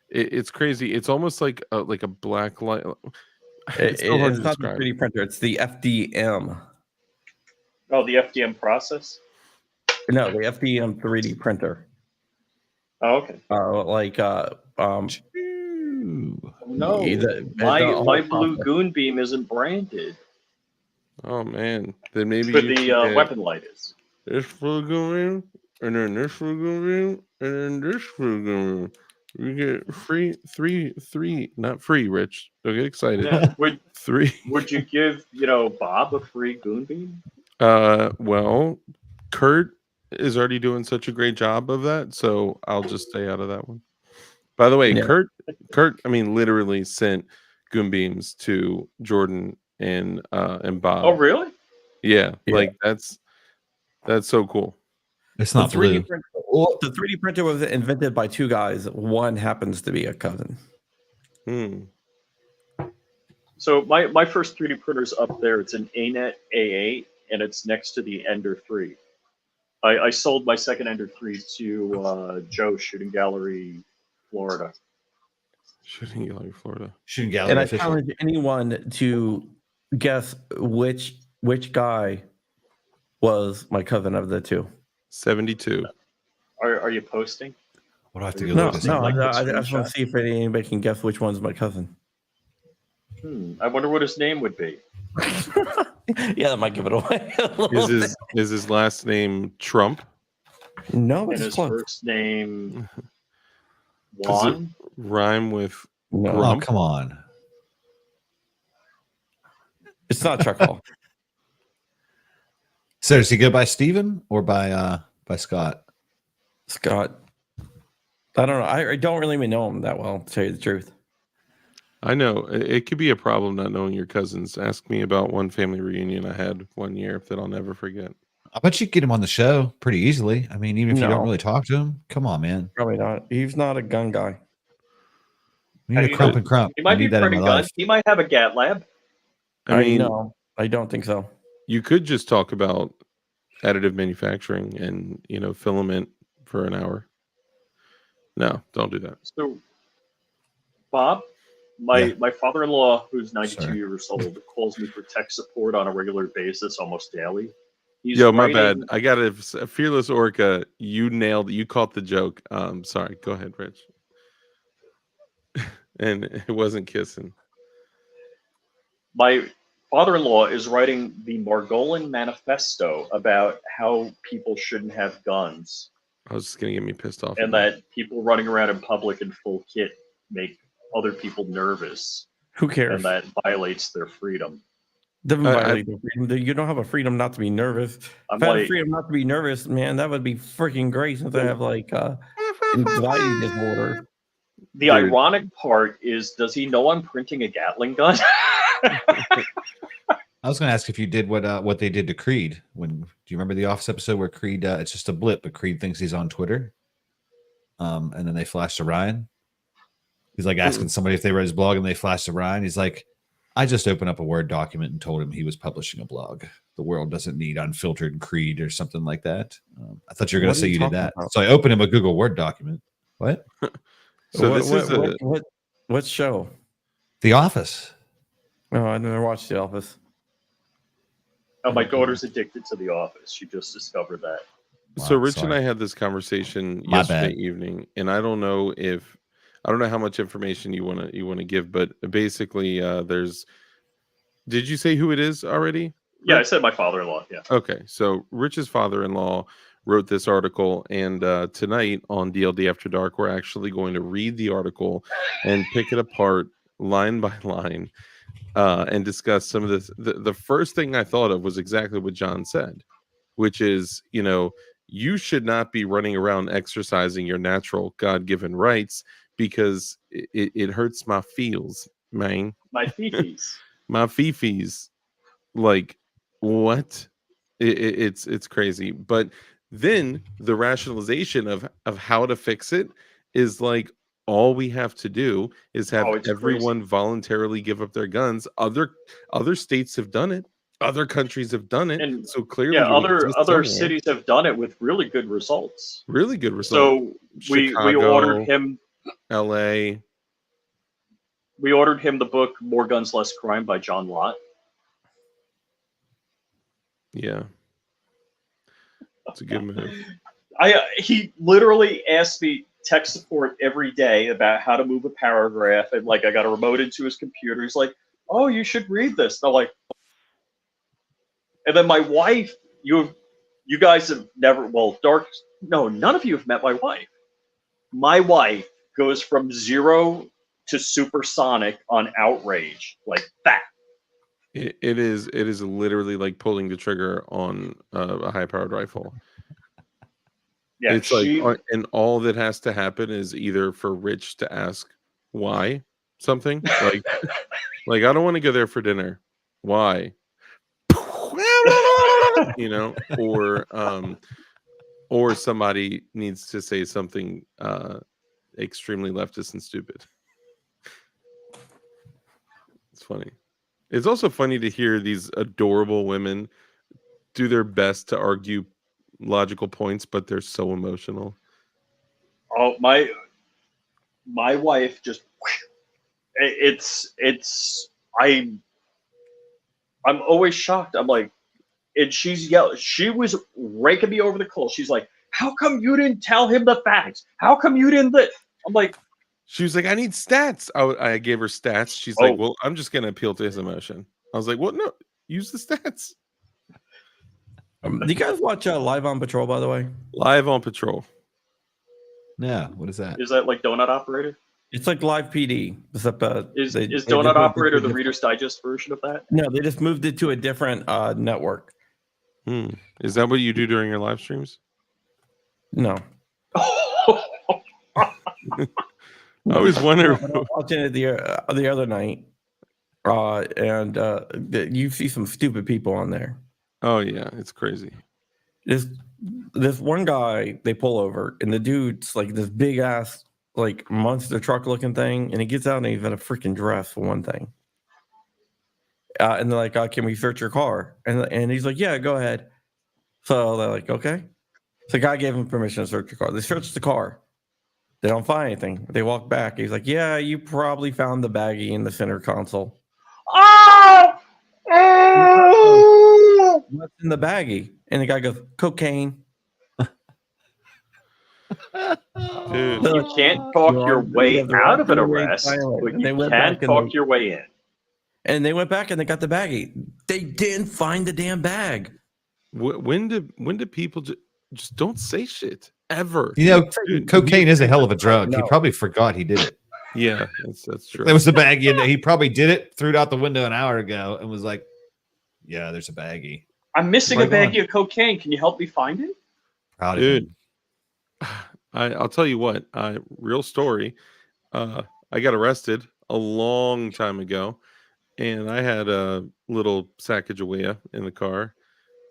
it's crazy. It's almost like a black light. It's so hard to It's not the describe. 3D printer, it's the FDM. Oh, the FDM process? No, the FDM 3D printer. Oh, okay. No, my blue goon beam isn't branded, Oh man, then maybe but you the should get weapon light is. this blue going, and then this blue going, and then this blue going. We get three, not free, Rich. Don't get excited. Yeah. Three. Would you give Bob a free goon beam? Well, Kurt is already doing such a great job of that, so I'll just stay out of that one. By the way, Yeah. Kurt, I mean, literally sent goon beams to Jordan and Bob. Oh, really? Yeah, Yeah. like that's so cool. It's not the blue. 3D printer, the 3D printer was invented by two guys. One happens to be a cousin. So my first 3D printer's up there. It's an ANET A8, and it's next to the Ender 3. I sold my second Ender 3 to Joe, Shooting Gallery, Florida. Shooting Gallery, Florida. Shooting Gallery. And I official. challenge anyone to guess which guy was my cousin of the two. 72. Are you posting? What do I have to go No, look this no, up? like the I just want screenshot? to see if anybody can guess which one's my cousin. I wonder what his name would be. Yeah, that might give it away. a little bit. Is his last name Trump? No, And it's his close. first name Does it Juan. rhyme with No, Oh, Grump? come on. it's not Chuck Hall. So does he go by Steven or by Scott? Scott. I don't know. I don't really even know him that well, to tell you the truth. I know it could be a problem not knowing your cousins. Ask me about one family reunion I had one year that I'll never forget. I bet you could get him on the show pretty easily. I mean, even if you No. don't really talk to him, come on, man. Probably not. He's not a gun guy. We How need do a you crump know? and crump. He I might be need that in my printing life. guns. He might have a GAT lab. I mean, no, I don't think so. you could just talk about additive manufacturing and filament for an hour. No, don't do that. So, Bob, my father-in-law, who's 92 Sir. years old, calls me for tech support on a regular basis, almost daily. He's Yo, my writing- bad. I got a Fearless Orca. You nailed it. You caught the joke. Sorry. Go ahead, Rich. And it wasn't kissing. My father-in-law is writing the Margolin Manifesto about how people shouldn't have guns, I was just gonna get me pissed off. and that people running around in public in full kit make other people nervous, Who cares? and that violates their freedom. Doesn't I- violate the freedom. You don't have a freedom not to be nervous. I'm If I had like, freedom not to be nervous, man, that would be freaking great since I have anxiety disorder. the Dude. ironic part is, does he know I'm printing a Gatling gun? I was going to ask if you did what they did to Creed. Do you remember the Office episode where Creed? It's just a blip, but Creed thinks he's on Twitter. And then they flash to Ryan. He's like asking somebody if they read his blog, and they flash to Ryan. He's like, "I just opened up a Word document and told him he was publishing a blog. The world doesn't need unfiltered Creed or something like that." I thought you were going What to are say you you did talking that. about? So I opened him a Google Word document. What? So what, this is what show? The Office. Oh, I never watched The Office. My daughter's addicted to The Office. She just discovered that. So Wow, Rich and sorry. I had this conversation My yesterday bad. evening, and I don't know how much information you wanna give, but basically, there's. Did you say who it is already? Yeah, I Rich? said my father-in-law. Yeah. Okay, so Rich's father-in-law wrote this article, and tonight on DLD After Dark, we're actually going to read the article and pick it apart line by line, and discuss some of this. The first thing I thought of was exactly what John said, which is, you should not be running around exercising your natural God-given rights because it hurts my feels, man. My fifis. My fifis. Like, what? It's crazy. But then the rationalization of how to fix it is like, all we have to do is have Oh, it's everyone crazy. voluntarily give up their guns. Other states have done it. Other countries have done it. And So yeah, clearly it exists other somewhere. cities have done it with really good results. Really good results. So we ordered him LA. the book More Guns Less Crime by John Lott. Yeah. It's a good move. He literally asked me tech support every day about how to move a paragraph, and like I got a remote into his computer. He's like, "Oh, you should read this." And I'm like, and then my wife, you guys have never, none of you have met my wife. My wife goes from 0 to supersonic on outrage like that. It is literally like pulling the trigger on a high powered rifle. Yeah, It's and all that has to happen is either for Rich to ask why something like I don't want to go there for dinner. Why? Or somebody needs to say something extremely leftist and stupid. It's funny. It's also funny to hear these adorable women do their best to argue logical points, but they're so emotional. Oh, my wife just, I'm always shocked. I'm like, and she's yelling. She was raking me over the coals. She's like, "How come you didn't tell him the facts? How come you didn't?" I'm like, she was like, "I need stats." I gave her stats. She's like, "Well, I'm just gonna appeal to his emotion." I was like, "Well, no, use the stats." Do you guys watch Live on Patrol, by the way? Live on Patrol. Yeah, what is that? Is that like Donut Operator? It's like Live PD, except Is they Donut Operator the different... Reader's Digest version of that? No, they just moved it to a different network. Is that what you do during your live streams? No. I always wonder. I was watching it the other night, and you see some stupid people on there. Oh yeah, it's crazy. This one guy they pull over, and the dude's like this big ass like monster truck looking thing, and he gets out and he's in a freaking dress for one thing. And they're like, "Can we search your car?" And he's like, "Yeah, go ahead." So they're like, "Okay." So the guy gave him permission to search the car. They search the car. They don't find anything. They walk back. He's like, "Yeah, you probably found the baggie in the center console." What's in the baggie? And the guy goes, "Cocaine." Dude, You can't talk your way out of an arrest, but you can talk your way in. And they went back and they got the baggie. They didn't find the damn bag. when do people just don't say shit ever? Dude, cocaine is a hell of a drug. No. He probably forgot he did it. Yeah, that's true. There was a baggie in there. He probably did it, threw it out the window an hour ago, and was like, "Yeah, there's a baggie. I'm missing a baggie of cocaine. Can you help me find it?" Proud Dude, I'll tell you what. Real story. I got arrested a long time ago, and I had a little Sacagawea in the car.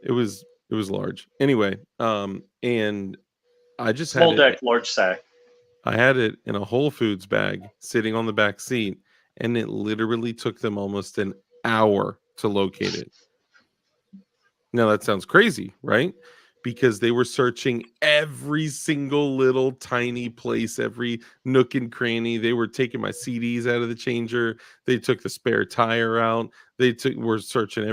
It was large. Anyway, and I just small had deck, large sack. I had it in a Whole Foods bag sitting on the back seat, and it literally took them almost an hour to locate it. Now that sounds crazy, right? because they were searching every single little tiny place, every nook and cranny. They were taking my CDs out of the changer. They took the spare tire out. Were searching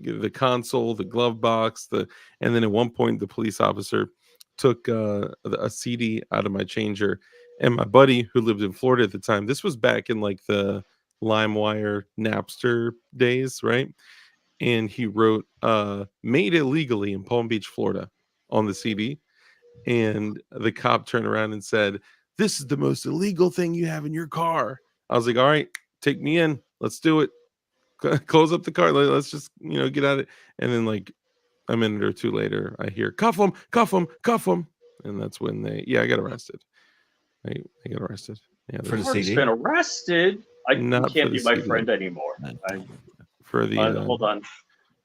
the console, the glove box, and then at one point the police officer took a CD out of my changer. And my buddy who lived in Florida at the time, this was back in like the LimeWire Napster days, right? And he wrote made illegally in Palm Beach, Florida on the CD. And the cop turned around and said, "This is the most illegal thing you have in your car." I was like, "All right, take me in. Let's do it. Close up the car. Let's just, get at it." And then like a minute or two later, I hear, "Cuff him, cuff him, cuff him." And that's when I got arrested. I got arrested. Yeah, For the Marty's CD? been arrested. You Not for can't the be my CD. friend anymore. For the Hold on.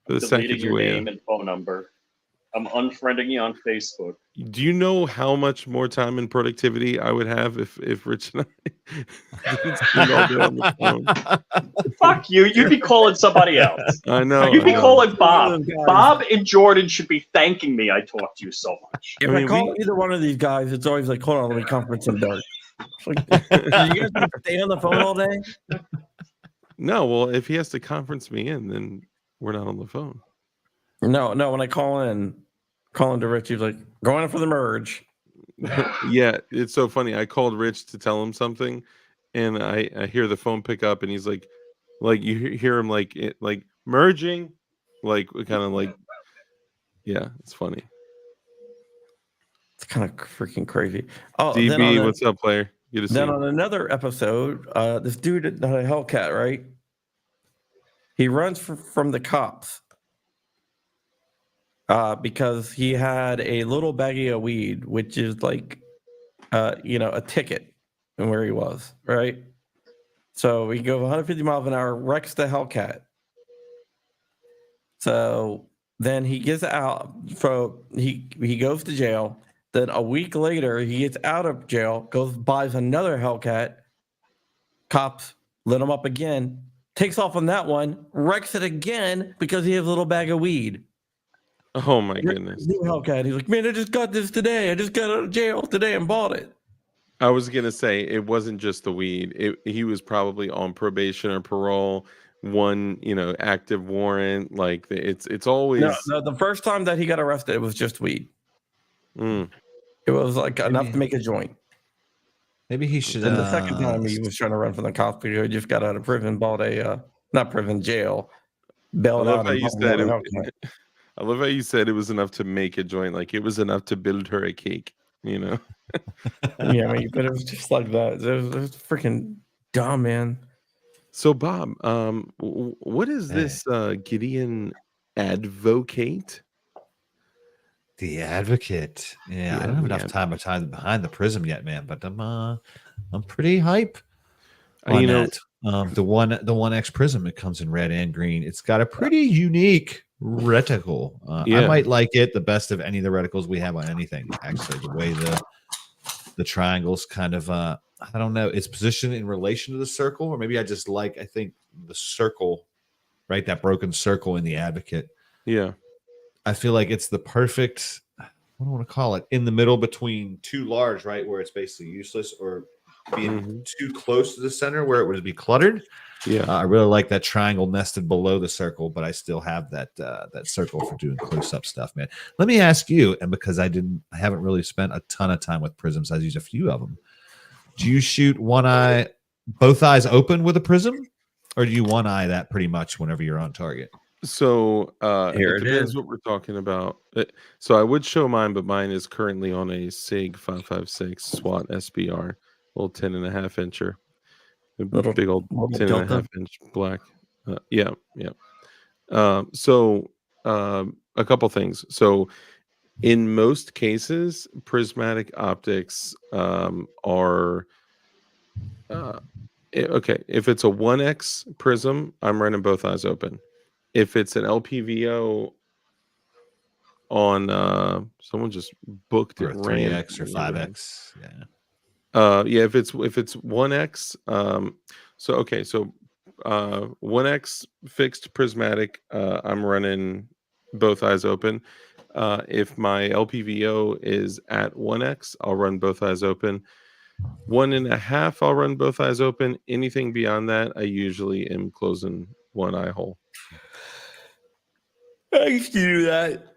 for the Deleting your Sacagawea. name and phone number. I'm unfriending you on Facebook. Do you know how much more time and productivity I would have if Rich and I didn't spend all day on the phone? Fuck you. You'd be calling somebody else. I know. You'd be I know. calling Bob. Guys. Bob and Jordan should be thanking me I talked to you so much. If I I, mean, call either one of these guys, it's always like, hold on, let me conference in dark. It's like, you guys gonna stay on the phone all day? No, well, if he has to conference me in, then we're not on the phone. No. When I call into Rich, he's like, going in for the merge. Yeah, it's so funny. I called Rich to tell him something, and I hear the phone pick up, and he's like you hear him like merging, like kind of like, yeah, it's funny. It's kind of freaking crazy. Oh, DB, what's up, player? Good to see Then you. on another episode, this dude had a Hellcat, right? He runs from the cops because he had a little baggie of weed, which is like, a ticket and where he was, right? So he goes 150 miles an hour, wrecks the Hellcat. So then he gets out. So he goes to jail. Then a week later, he gets out of jail, buys another Hellcat. Cops lit him up again, takes off on that one, wrecks it again because he has a little bag of weed. Oh my goodness. New Hellcat. He's like, man, I just got this today. I just got out of jail today and bought it. I was gonna say it wasn't just the weed. He was probably on probation or parole, one active warrant. Like it's always No, the first time that he got arrested, it was just weed. Mm. It was like enough to make a joint. Maybe he should. And the second time he was trying to run from the cops because he just got out of prison, bought not prison, jail, bailed out. How you said it. I love how you said it was enough to make a joint, like it was enough to build her a cake. Yeah, but it was just like that. It was freaking dumb, man. So Bob, what is this Gideon advocate? The advocate. Yeah, I don't have enough time behind the prism yet, man. But I'm pretty hype on that. The 1X prism, it comes in red and green. It's got a pretty unique reticle. I might like it the best of any of the reticles we have on anything. Actually, the way the triangles kind of I don't know, it's positioned in relation to the circle, or maybe I think the circle, right? That broken circle in the advocate. Yeah. I feel like it's the perfect, what do I want to call it, in the middle between two large, right? Where it's basically useless, or being too close to the center where it would be cluttered. Yeah. I really like that triangle nested below the circle, but I still have that circle for doing close-up stuff, man. Let me ask you, and because I haven't really spent a ton of time with prisms, I use a few of them. Do you shoot both eyes open with a prism, or do you one eye that pretty much whenever you're on target? So Here it it depends is. what we're talking about. So I would show mine, but mine is currently on a SIG 556 SWAT SBR, little 10.5 incher, Little- big old little 10.5 Delta. inch black. Yeah. So a couple things. So in most cases, prismatic optics are okay. If it's a 1X prism, I'm running both eyes open. If it's an LPVO on someone just booked Or it a 3X or 5X. Yeah, if it's 1X, so 1X fixed prismatic, I'm running both eyes open. If my LPVO is at 1x, I'll run both eyes open. 1.5, I'll run both eyes open. Anything beyond that, I usually am closing one eye hole. I used to do that.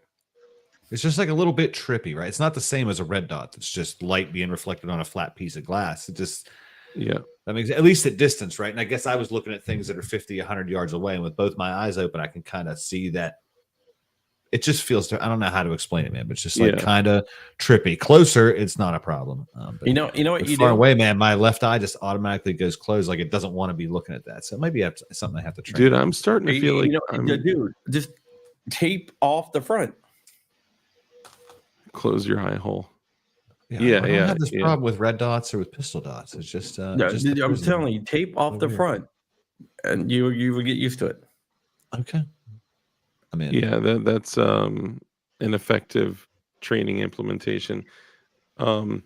It's just like a little bit trippy, right? It's not the same as a red dot. It's just light being reflected on a flat piece of glass. It just, Yeah. that makes, at least at distance, right? And I guess I was looking at things that are 50, 100 yards away. And with both my eyes open, I can kind of see that. It just feels, I don't know how to explain it, man, but it's just like kind of trippy. Closer, it's not a problem. But You know what you far do? away, man, my left eye just automatically goes closed. Like it doesn't want to be looking at that. So maybe I have something I have to train. Dude, I'm starting to feel like Dude, just tape off the front. Close your eye hole. I don't have this problem with red dots or with pistol dots. It's just, I'm telling you, tape off the front, and you will get used to it. Okay. I mean, yeah, that's an effective training implementation. But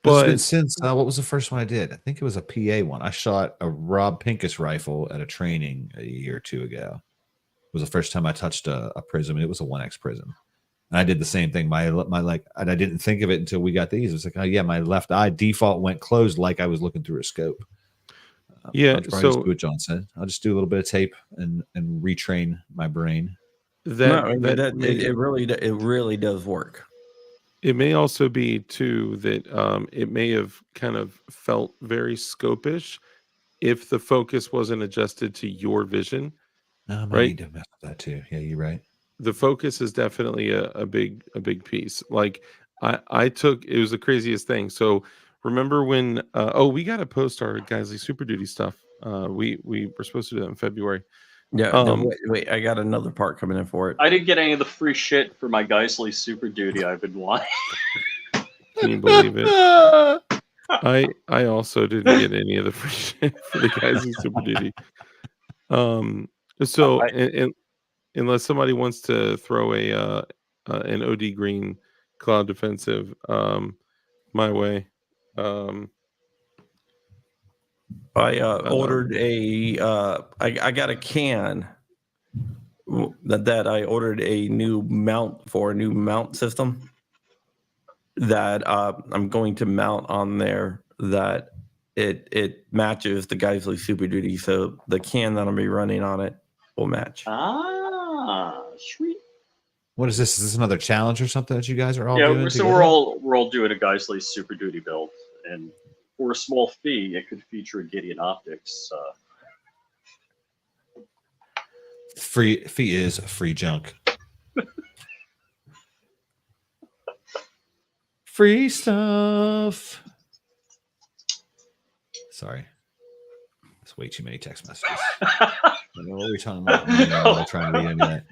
But it's been since what was the first one I did? I think it was a PA one. I shot a Rob Pincus rifle at a training a year or two ago. It was the first time I touched a prism, and it was a 1X prism. And I did the same thing. My like, and I didn't think of it until we got these. It was like, oh yeah, my left eye default went closed, like I was looking through a scope. Yeah, I'll just do what John said. I'll just do a little bit of tape and retrain my brain. It really does work. It may also be too that it may have kind of felt very scopish if the focus wasn't adjusted to your vision. I might need to mess with that too. Yeah, you're right. The focus is definitely a big piece. Like I took, it was the craziest thing. So remember when we got to post our Geisley Super Duty stuff. We were supposed to do that in February. Yeah. Wait, I got another part coming in for it. I didn't get any of the free shit for my Geisley Super Duty I've been wanting. Can you believe it? I also didn't get any of the free shit for the Geisley Super Duty. So unless somebody wants to throw an OD green cloud defensive my way. I ordered I got a can that I ordered a new mount for a new mount system that I'm going to mount on there that it matches the Geisley Super Duty, so the can that I'll be running on it will match. Ah, sweet. What is this? Is this another challenge or something that you guys are all doing? Yeah, so we're all doing a Geisley Super Duty build, and for a small fee, it could feature a Gideon Optics. Free fee is free junk. Free stuff. Sorry, that's way too many text messages. I don't know what we're talking about. I'm not trying to read any of that.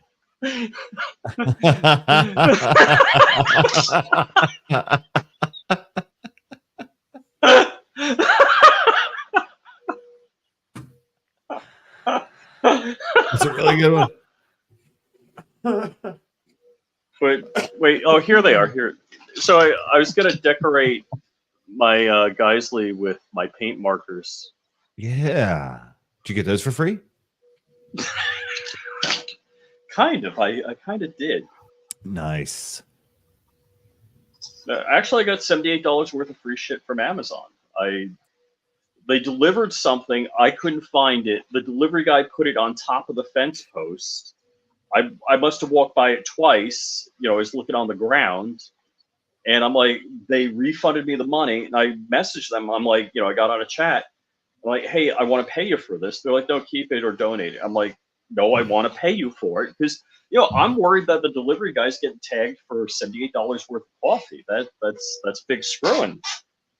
It's a really good one. But wait, oh, here they are. Here, so I was gonna decorate my Geisley with my paint markers. Yeah, did you get those for free? Kind of. I kind of did. Nice. Actually, I got $78 worth of free shit from Amazon. They delivered something. I couldn't find it. The delivery guy put it on top of the fence post. I must have walked by it twice. I was looking on the ground, and I'm like, they refunded me the money, and I messaged them. I'm like, I got on a chat. I'm like, hey, I want to pay you for this. They're like, no, keep it or donate it. I'm like, no, I want to pay you for it because I'm worried that the delivery guy's getting tagged for $78 worth of coffee. That's big screwing.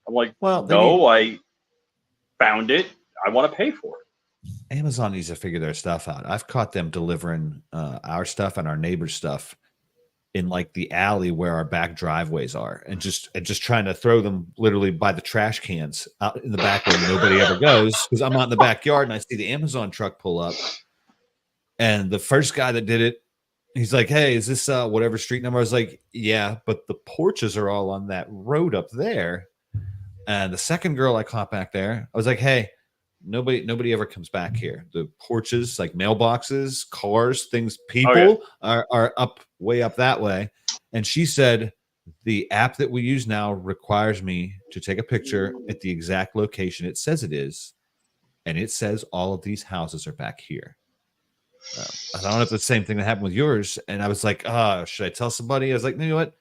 I'm like, well, no, I found it. I want to pay for it. Amazon needs to figure their stuff out. I've caught them delivering our stuff and our neighbor's stuff in like the alley where our back driveways are, and just trying to throw them literally by the trash cans out in the back where nobody ever goes, because I'm out in the backyard and I see the Amazon truck pull up. And the first guy that did it, he's like, hey, is this whatever street number? I was like, yeah, but the porches are all on that road up there. And the second girl I caught back there, I was like, hey, nobody ever comes back here. The porches, like mailboxes, cars, things, people are up way up that way. And she said, the app that we use now requires me to take a picture at the exact location it says it is. And it says all of these houses are back here. I don't know if it's the same thing that happened with yours. And I was like, should I tell somebody? I was like, you know what?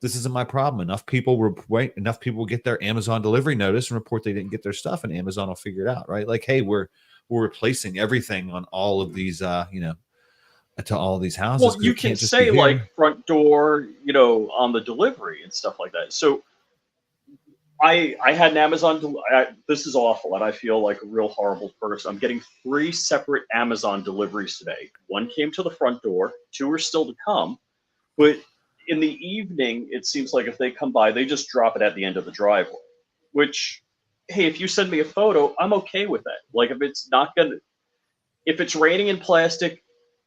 This isn't my problem. Enough people will get their Amazon delivery notice and report they didn't get their stuff, and Amazon will figure it out, right? Like, hey, we're replacing everything on all of these, to all of these houses. Well, you can say like front door, on the delivery and stuff like that. So I had an Amazon. This is awful, and I feel like a real horrible person. I'm getting 3 separate Amazon deliveries today. One came to the front door. 2 are still to come, but in the evening, it seems like if they come by, they just drop it at the end of the driveway, which, hey, if you send me a photo, I'm okay with that. Like, if it's raining in plastic,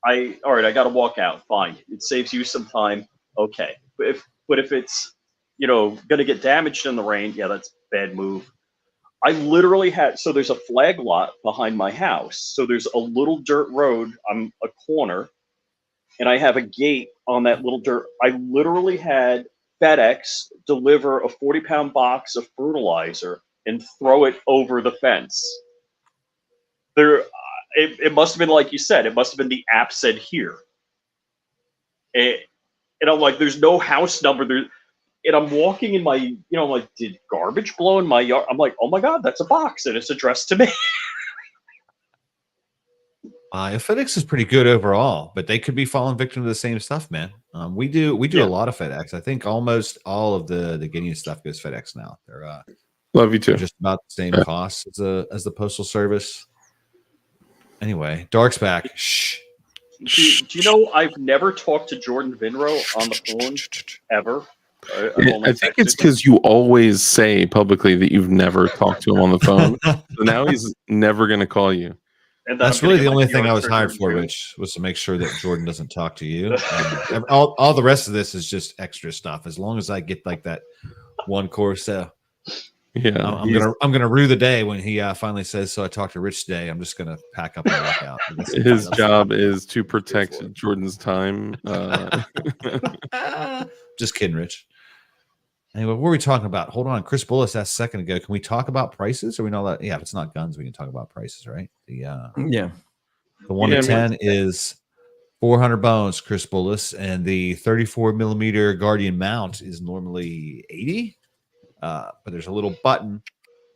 all right, I got to walk out. Fine. It saves you some time. Okay. But if it's, going to get damaged in the rain, yeah, that's a bad move. I literally so there's a flag lot behind my house. So there's a little dirt road on a corner, and I have a gate on that little dirt. I literally had FedEx deliver a 40-pound box of fertilizer and throw it over the fence. It must have been like you said. It must have been the app said here. And I'm like, there's no house number there. And I'm walking in my, I'm like, did garbage blow in my yard? I'm like, oh my God, that's a box and it's addressed to me. FedEx is pretty good overall, but they could be falling victim to the same stuff, man. We do a lot of FedEx. I think almost all of the Gideon stuff goes FedEx now. They're love you too. Just about the same cost as the postal service. Anyway, Dark's back. Shh. Do you know I've never talked to Jordan Vinro on the phone ever? I think it's because you always say publicly that you've never talked to him on the phone. So now he's never going to call you. And that's really the only thing I was hired for, Rich, was to make sure that Jordan doesn't talk to you. All the rest of this is just extra stuff. As long as I get like that one course, yeah, I'm gonna rue the day when he finally says, "So I talked to Rich today." I'm just gonna pack up and walk out. His job is to protect Jordan's time. Just kidding, Rich. Anyway, what were we talking about? Hold on. Chris Bullis asked a second ago, can we talk about prices? Or we know that? Yeah, if it's not guns, we can talk about prices, right? The 1 to 10 is 400 bones, Chris Bullis, and the 34 millimeter Guardian mount is normally 80. But there's a little button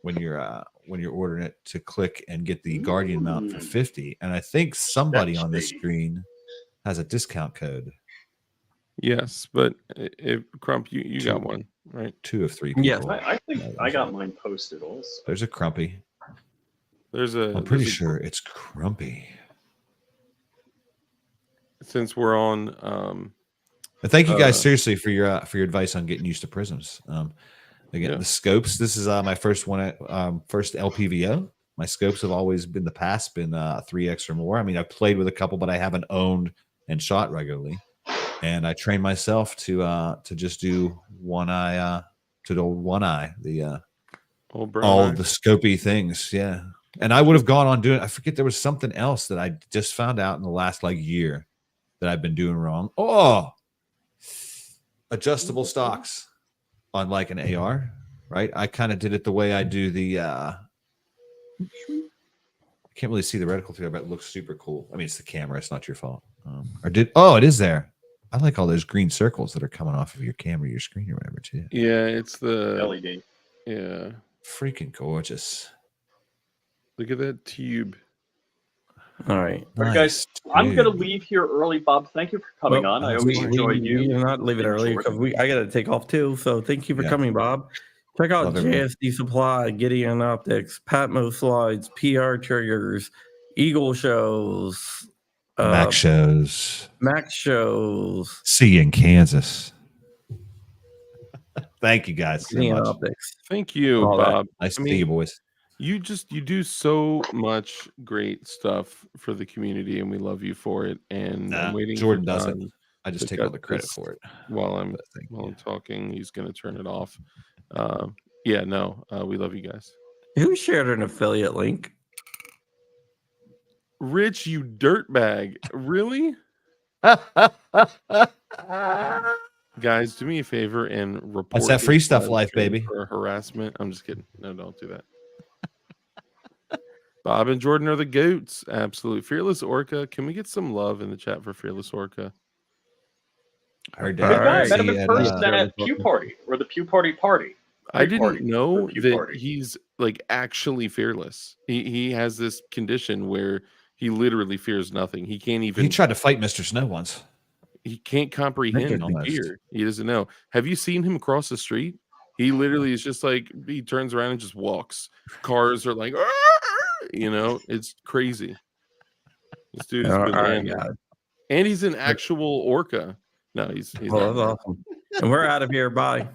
when you're ordering it to click and get the Guardian mount for 50. And I think somebody on this screen has a discount code. Yes, but if Crump, you got one, right? 2 of 3 people. Yeah, I think I got mine posted also. There's a Crumpy. I'm pretty sure it's Crumpy. Since we're on, but thank you guys seriously for your advice on getting used to prisms. Again, the scopes. This is my first one, first LPVO. My scopes have always been 3x or more. I mean, I've played with a couple, but I haven't owned and shot regularly. And I trained myself to just do one eye, all of the scopy things. Yeah. And I would have gone on doing, I forget, there was something else that I just found out in the last year that I've been doing wrong. Oh, adjustable stocks on an AR, right? I kind of did it the way I do the, I can't really see the reticle through, but it looks super cool. I mean, it's the camera. It's not your fault. It is there. I like all those green circles that are coming off of your camera, your screen, or whatever, too. Yeah, it's the LED. Yeah. Freaking gorgeous. Look at that tube. All right. Nice, guys, I'm going to leave here early, Bob. Thank you for coming on. I always enjoy you. We not leave it early because I got to take off too. So thank you for coming, Bob. Check out JSD Supply, Gideon Optics, Patmo Slides, PR Triggers, Eagle Shows, Mac shows. See you in Kansas. Thank you guys so much. Optics. Thank you, Bob. Nice to see you, boys. You do so much great stuff for the community, and we love you for it. And I'm waiting. Jordan doesn't. I just take all the credit for it. While I'm talking, he's going to turn it off. We love you guys. Who shared an affiliate link? Rich, you dirtbag. Really? Guys, do me a favor and report. That's that free this stuff live life, stream baby. For harassment. I'm just kidding. No, don't do that. Bob and Jordan are the goats. Absolutely. Fearless Orca. Can we get some love in the chat for Fearless Orca? Heard Good guy. I met him he in had, person uh, at Pew Party or the Pew Party party. I Pew didn't Party, know or Pew that Party. he's like actually fearless. He has this condition where he literally fears nothing. He can't even. He tried to fight Mr. Snow once. He can't comprehend almost. fear. He doesn't know. Have you seen him across the street? He literally is just like he turns around and just walks. Cars are like, you know, it's crazy. This dude is All right, bananas. guys. And he's an actual orca. No, he's Well, not. that's awesome. And we're out of here. Bye.